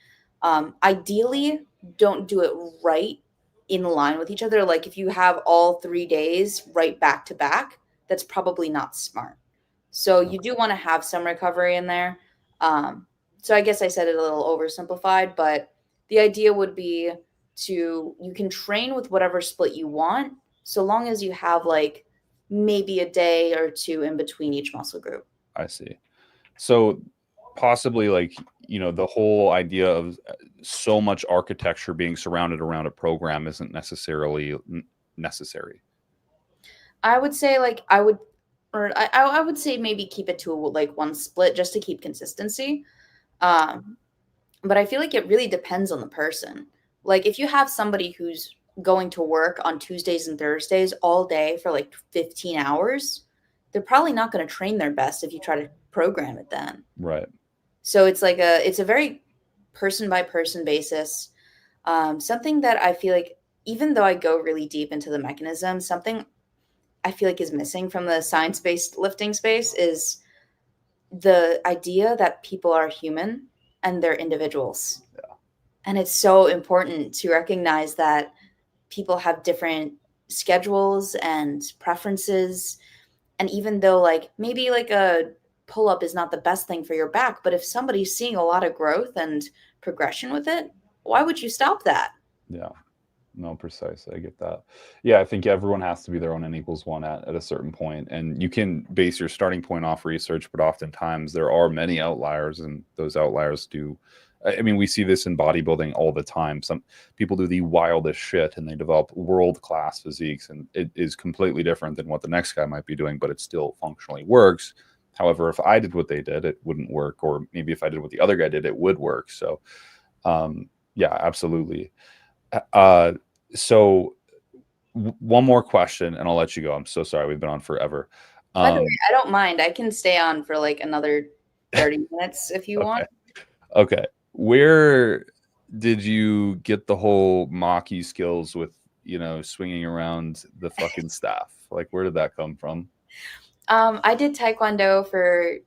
Ideally, don't do it right in line with each other. Like if you have all 3 days right back to back, that's probably not smart. So you Okay. do want to have some recovery in there. So I guess I said it a little oversimplified, but the idea would be you can train with whatever split you want, so long as you have like maybe a day or two in between each muscle group. I see. So possibly like, the whole idea of so much architecture being surrounded around a program isn't necessarily necessary. I would say like I would or I would say maybe keep it to like one split just to keep consistency. Um, but I feel like it really depends on the person. Like if you have somebody who's going to work on Tuesdays and Thursdays all day for like 15 hours, they're probably not going to train their best if you try to program it then. Right. So it's a very person by person basis. Something that I feel like, even though I go really deep into the mechanism, something I feel like is missing from the science-based lifting space is the idea that people are human and they're individuals. Yeah. And it's so important to recognize that people have different schedules and preferences. And even though like maybe like a pull up is not the best thing for your back, but if somebody's seeing a lot of growth and progression with it, why would you stop that? Yeah. No, precisely. I get that. Yeah, I think everyone has to be their own N equals one at a certain point. And you can base your starting point off research, but oftentimes there are many outliers, and those outliers do. I mean, we see this in bodybuilding all the time. Some people do the wildest shit and they develop world-class physiques, and it is completely different than what the next guy might be doing, but it still functionally works. However, if I did what they did, it wouldn't work. Or maybe if I did what the other guy did, it would work. So, yeah, absolutely. So one more question and I'll let you go. I'm so sorry. We've been on forever. By the way, I don't mind. I can stay on for like another 30 minutes if you want. Okay. Where did you get the whole Maki skills with, swinging around the fucking staff? Like, where did that come from? I did Taekwondo for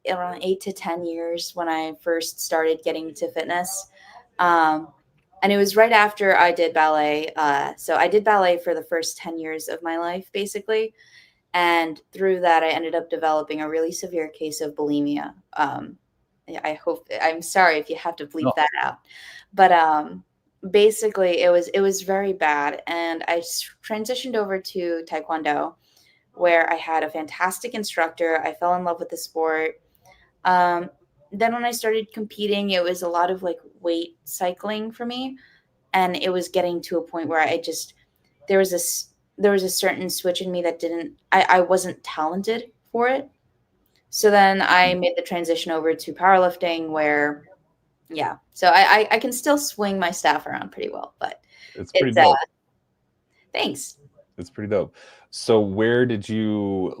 around 8 to 10 years when I first started getting to fitness. And it was right after I did ballet. So I did ballet for the first 10 years of my life, basically. And through that, I ended up developing a really severe case of bulimia. I'm sorry if you have to bleep that out. But basically, it was very bad. And I transitioned over to Taekwondo, where I had a fantastic instructor. I fell in love with the sport. Then when I started competing, it was a lot of like weight cycling for me. And it was getting to a point where there was a certain switch in me that I wasn't talented for it. So then I made the transition over to powerlifting where, yeah. So I can still swing my staff around pretty well, but it's pretty dope. Thanks. It's pretty dope. So where did you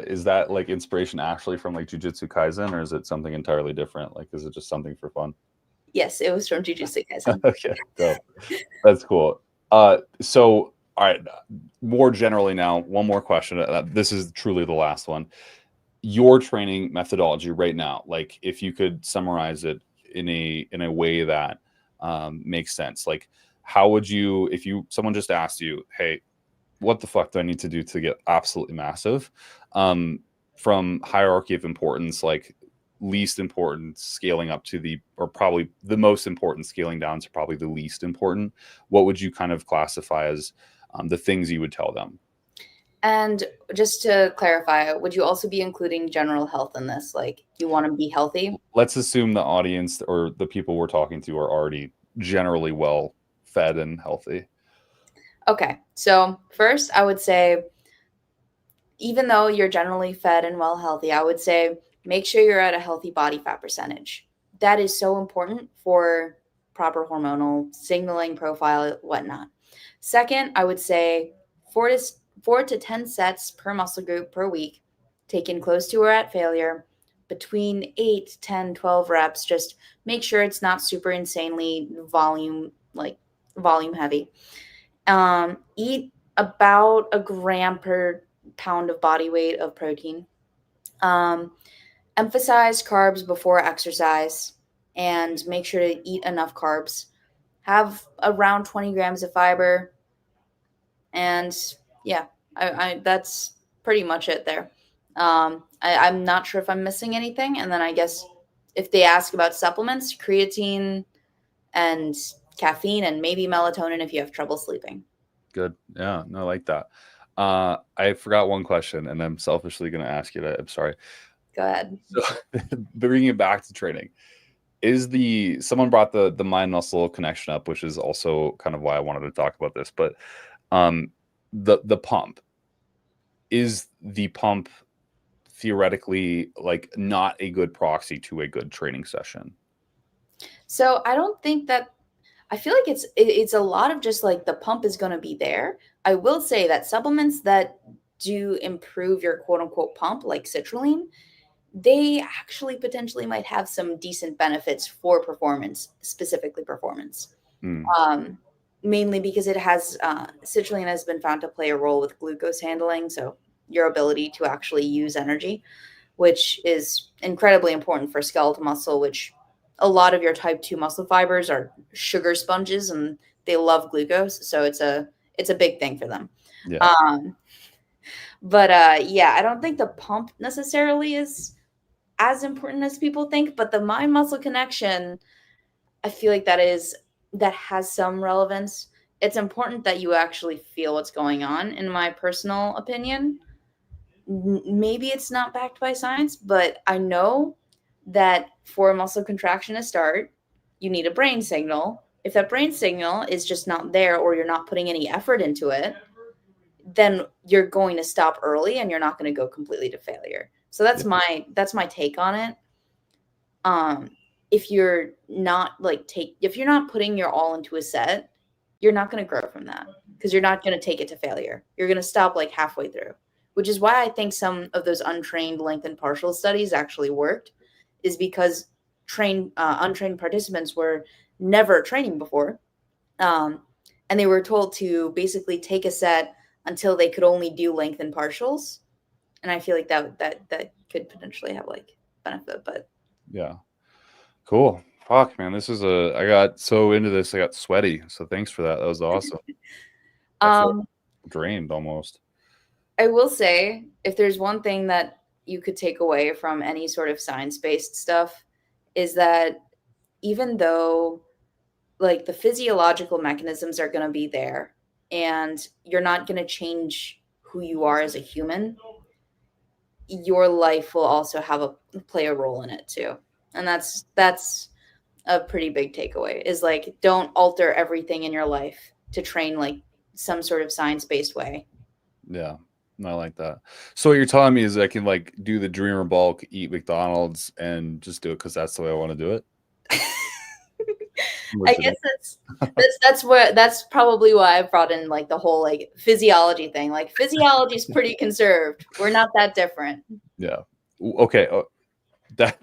is that like inspiration actually from like Jujutsu Kaisen, or is it something entirely different? Like, is it just something for fun? Yes, it was from Jujutsu Kaisen. Okay, dope. That's cool. So all right, more generally now, one more question. This is truly the last one. Your training methodology right now, like if you could summarize it in a way that makes sense, like how would you, if someone just asked you, hey, what the fuck do I need to do to get absolutely massive? From hierarchy of importance, like least important scaling up to or probably the most important scaling down to probably the least important, what would you kind of classify as the things you would tell them? And just to clarify, would you also be including general health in this? Like, you want to be healthy? Let's assume the audience or the people we're talking to are already generally well fed and healthy. Okay. So first, I would say, even though you're generally fed and well healthy, I would say make sure you're at a healthy body fat percentage. That is so important for proper hormonal signaling profile, whatnot. Second, I would say 4 to 10 sets per muscle group per week, taken close to or at failure, between 8, 10, 12 reps. Just make sure it's not super insanely volume heavy. Eat about a gram per pound of body weight of protein. Emphasize carbs before exercise and make sure to eat enough carbs. Have around 20 grams of fiber. And yeah, that's pretty much it there. I'm not sure if I'm missing anything. And then I guess if they ask about supplements, creatine and caffeine and maybe melatonin if you have trouble sleeping. Good. Yeah, no, I like that. I forgot one question and I'm selfishly going to ask you that. I'm sorry. Go ahead. So bringing it back to training, someone brought the mind muscle connection up, which is also kind of why I wanted to talk about this, but the pump, is the pump theoretically like not a good proxy to a good training session? So I don't think that, I feel like it's a lot of just like the pump is going to be there. I will say that supplements that do improve your quote unquote pump, like citrulline, they actually potentially might have some decent benefits for performance, specifically performance. Mainly because it has citrulline has been found to play a role with glucose handling, so your ability to actually use energy, which is incredibly important for skeletal muscle, which a lot of your type 2 muscle fibers are sugar sponges and they love glucose, so it's a big thing for them. Yeah. But yeah, I don't think the pump necessarily is as important as people think, but the mind muscle connection, I feel like that has some relevance. It's important that you actually feel what's going on, in my personal opinion. Maybe it's not backed by science, but I know that for a muscle contraction to start, you need a brain signal. If that brain signal is just not there, or you're not putting any effort into it, then you're going to stop early and you're not going to go completely to failure. So that's my take on it. If you're not if you're not putting your all into a set, you're not going to grow from that, because you're not going to take it to failure. You're going to stop like halfway through, which is why I think some of those untrained lengthened partial studies actually worked, is because untrained participants were never training before. And they were told to basically take a set until they could only do lengthened partials. And I feel like that could potentially have like benefit, but Yeah. Cool. Fuck, man. I got so into this, I got sweaty. So thanks for that. That was awesome. I feel drained almost. I will say, if there's one thing that you could take away from any sort of science-based stuff, is that even though like the physiological mechanisms are going to be there and you're not going to change who you are as a human, your life will also play a role in it too. And that's a pretty big takeaway, is like, don't alter everything in your life to train like some sort of science-based way. Yeah. I like that. So what you're telling me is I can like do the Dreamer bulk, eat McDonald's, and just do it because that's the way I want to do it. I guess that's probably why I brought in like the whole like physiology thing. Like physiology is pretty conserved. We're not that different. Yeah. Okay. That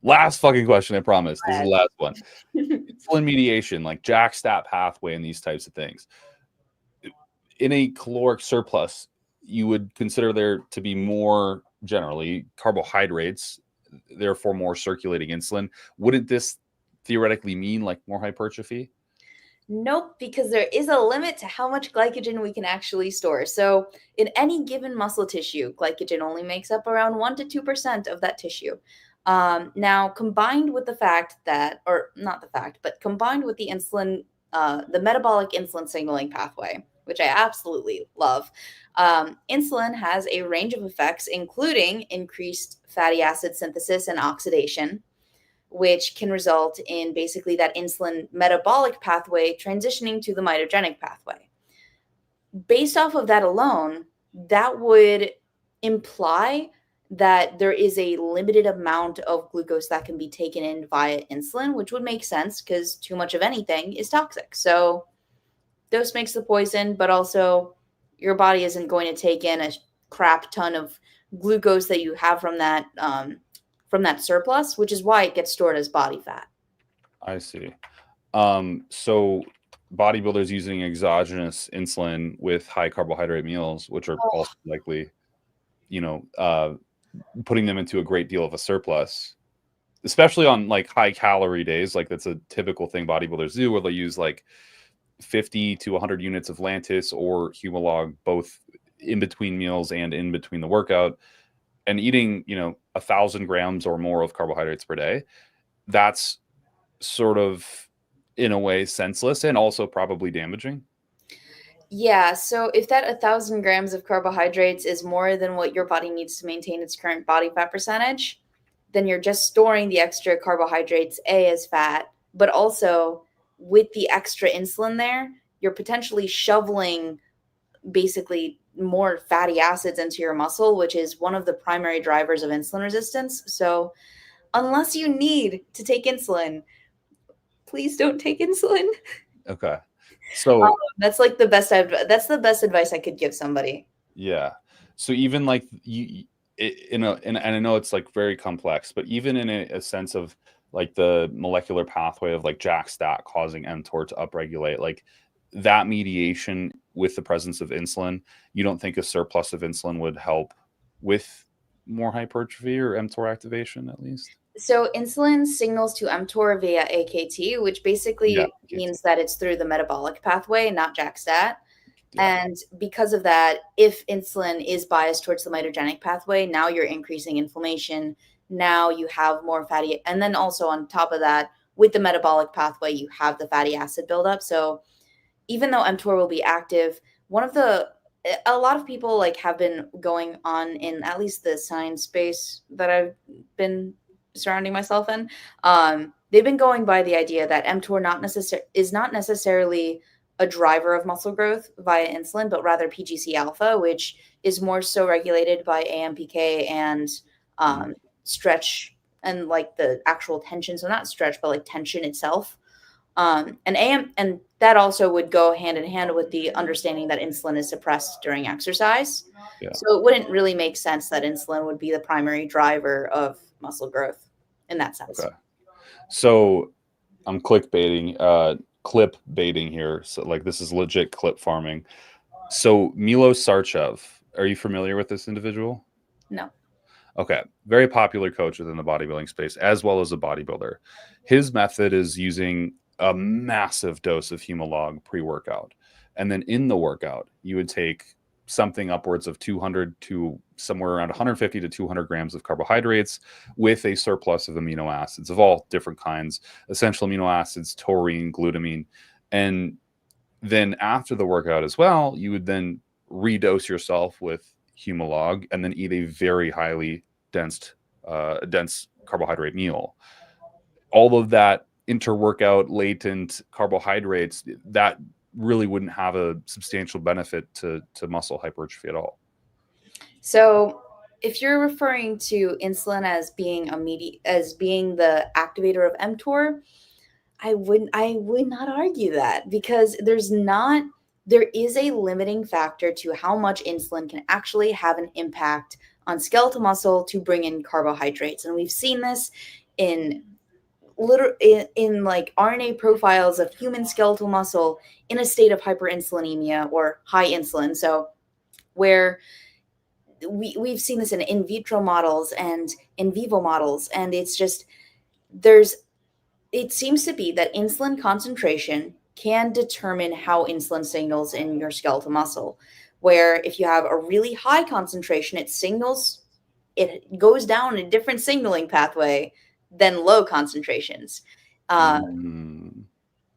last fucking question, I promise. This is the last one. Insulin mediation, like jack-stap pathway and these types of things. In a caloric surplus, you would consider there to be more generally carbohydrates, therefore more circulating insulin. Wouldn't this theoretically mean like more hypertrophy? Nope, because there is a limit to how much glycogen we can actually store. So in any given muscle tissue, glycogen only makes up around 1 to 2% of that tissue. Now, combined with the fact that, or not the fact, but combined with the insulin, the metabolic insulin signaling pathway, which I absolutely love, insulin has a range of effects, including increased fatty acid synthesis and oxidation, which can result in basically that insulin metabolic pathway transitioning to the mitogenic pathway. Based off of that alone, that would imply that there is a limited amount of glucose that can be taken in via insulin, which would make sense because too much of anything is toxic. So dose makes the poison, but also your body isn't going to take in a crap ton of glucose that you have from that surplus, which is why it gets stored as body fat. I see. So bodybuilders using exogenous insulin with high carbohydrate meals, which are also likely, putting them into a great deal of a surplus, especially on like high calorie days. Like that's a typical thing bodybuilders do, where they use like 50 to 100 units of Lantus or Humalog, both in between meals and in between the workout, and eating, 1,000 grams or more of carbohydrates per day. That's sort of, in a way, senseless and also probably damaging. Yeah, so if that 1,000 grams of carbohydrates is more than what your body needs to maintain its current body fat percentage, then you're just storing the extra carbohydrates, as fat, but also with the extra insulin there, you're potentially shoveling basically more fatty acids into your muscle, which is one of the primary drivers of insulin resistance. So unless you need to take insulin, please don't take insulin. Okay. So that's like the best advice I could give somebody. Yeah. So even like and I know it's like very complex, but even in a sense of like the molecular pathway of like jack stat causing mTOR to upregulate, like that mediation with the presence of insulin, you don't think a surplus of insulin would help with more hypertrophy or mTOR activation at least? So insulin signals to mTOR via AKT, which Yeah. basically means that it's through the metabolic pathway, not JAK-STAT. Yeah. And because of that, if insulin is biased towards the mitogenic pathway, now you're increasing inflammation. Now you have more fatty. And then also on top of that, with the metabolic pathway, you have the fatty acid buildup. So even though mTOR will be active, one of the a lot of people like have been going on in at least the science space that I've been surrounding myself in. They've been going by the idea that mTOR is not necessarily a driver of muscle growth via insulin, but rather PGC alpha, which is more so regulated by AMPK and Mm. stretch and like the actual tension. So not stretch, but like tension itself. And that also would go hand in hand with the understanding that insulin is suppressed during exercise. Yeah. So it wouldn't really make sense that insulin would be the primary driver of muscle growth in that sense. Okay. So I'm clip baiting here. So like this is legit clip farming. So Milo Sarchev, are you familiar with this individual? No. Okay. Very popular coach within the bodybuilding space, as well as a bodybuilder. His method is using a massive dose of Humalog pre-workout. And then in the workout, you would take something upwards of 200 to somewhere around 150 to 200 grams of carbohydrates with a surplus of amino acids of all different kinds, essential amino acids, taurine, glutamine. And then after the workout as well, you would then redose yourself with Humalog and then eat a very highly dense carbohydrate meal. All of that inter-workout latent carbohydrates, that really wouldn't have a substantial benefit to muscle hypertrophy at all. So if you're referring to insulin as being as being the activator of mTOR, I would not argue that because there is a limiting factor to how much insulin can actually have an impact on skeletal muscle to bring in carbohydrates. And we've seen this in in like RNA profiles of human skeletal muscle in a state of hyperinsulinemia or high insulin. So where we've seen this in vitro models and in vivo models, and it's just there's it seems to be that insulin concentration can determine how insulin signals in your skeletal muscle. Where if you have a really high concentration, it goes down a different signaling pathway than low concentrations. Uh, Mm.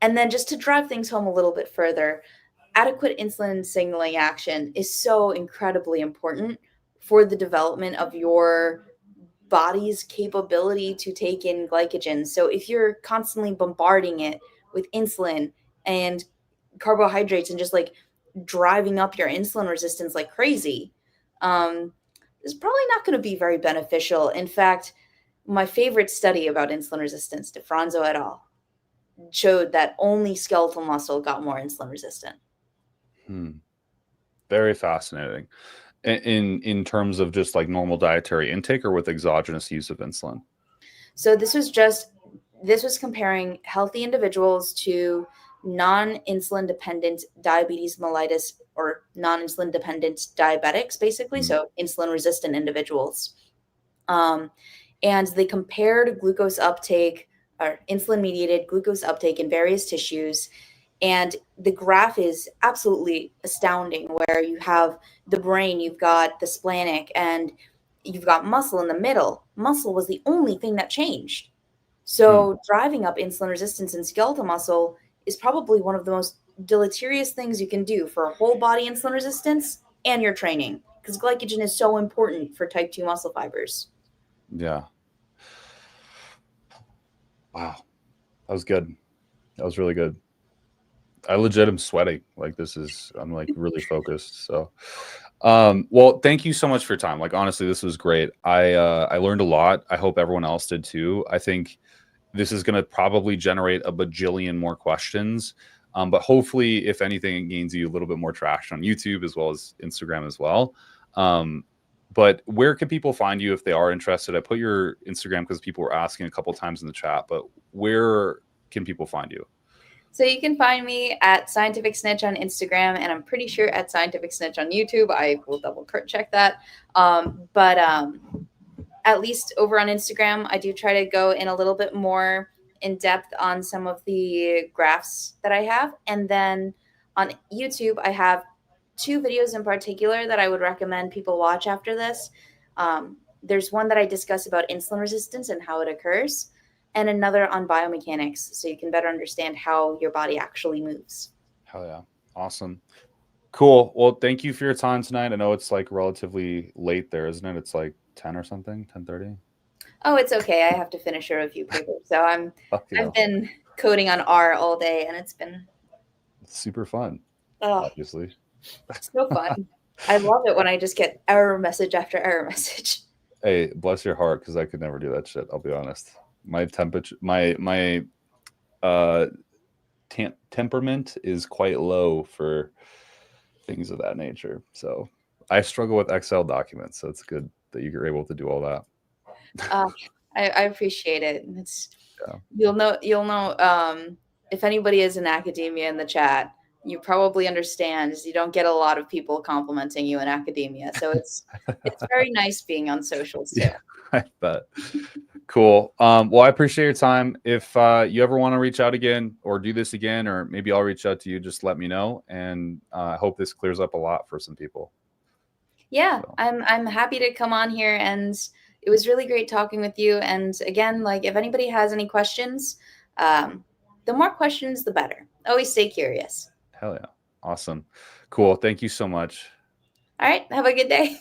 and then just to drive things home a little bit further, adequate insulin signaling action is so incredibly important for the development of your body's capability to take in glycogen. So if you're constantly bombarding it with insulin and carbohydrates and just like driving up your insulin resistance like crazy, it's probably not going to be very beneficial. In fact, my favorite study about insulin resistance, DeFranzo et al., showed that only skeletal muscle got more insulin resistant. Very fascinating. In terms of just like normal dietary intake or with exogenous use of insulin? So this was comparing healthy individuals to non-insulin dependent diabetes mellitus or non-insulin dependent diabetics, basically. So insulin resistant individuals. And they compared glucose uptake or insulin mediated glucose uptake in various tissues. And the graph is absolutely astounding where you have the brain, you've got the splenic, and you've got muscle in the middle. Muscle was the only thing that changed. So driving up insulin resistance in skeletal muscle is probably one of the most deleterious things you can do for whole body insulin resistance and your training, because glycogen is so important for type 2 muscle fibers. Yeah. Wow. That was good. That was really good. I legit am sweating. Like I'm like really focused. So, well, thank you so much for your time. Like, honestly, this was great. I learned a lot. I hope everyone else did too. I think this is going to probably generate a bajillion more questions. But hopefully, if anything, it gains you a little bit more traction on YouTube as well as Instagram as well. But where can people find you if they are interested? I put your Instagram because people were asking a couple times in the chat, but where can people find you? So you can find me at Scientific Snitch on Instagram, and I'm pretty sure at Scientific Snitch on YouTube. I will double check that. But at least over on Instagram, I do try to go in a little bit more in depth on some of the graphs that I have. And then on YouTube, I have 2 videos in particular that I would recommend people watch after this. There's one that I discuss about insulin resistance and how it occurs, and another on biomechanics, so you can better understand how your body actually moves. Hell yeah. Awesome. Cool. Well, thank you for your time tonight. I know it's like relatively late there, isn't it? It's like 10 or something, 10:30. Oh, it's okay. I have to finish a review paper. So I've been coding on R all day, and it's been super fun. Oh, obviously. So fun. I love it when I just get error message after error message. Hey, bless your heart, because I could never do that shit. I'll be honest. My temperature, my temperament is quite low for things of that nature. So I struggle with Excel documents. So it's good that you're able to do all that. I appreciate it. It's you'll know if anybody is in academia in the chat, you probably understand is you don't get a lot of people complimenting you in academia. So it's very nice being on socials too. Yeah, I bet. Cool. Well, I appreciate your time. If you ever want to reach out again or do this again, or maybe I'll reach out to you, just let me know. And I hope this clears up a lot for some people. Yeah, so. I'm happy to come on here, and it was really great talking with you. And again, like if anybody has any questions, the more questions, the better. Always stay curious. Hell yeah. Awesome. Cool. Thank you so much. All right. Have a good day.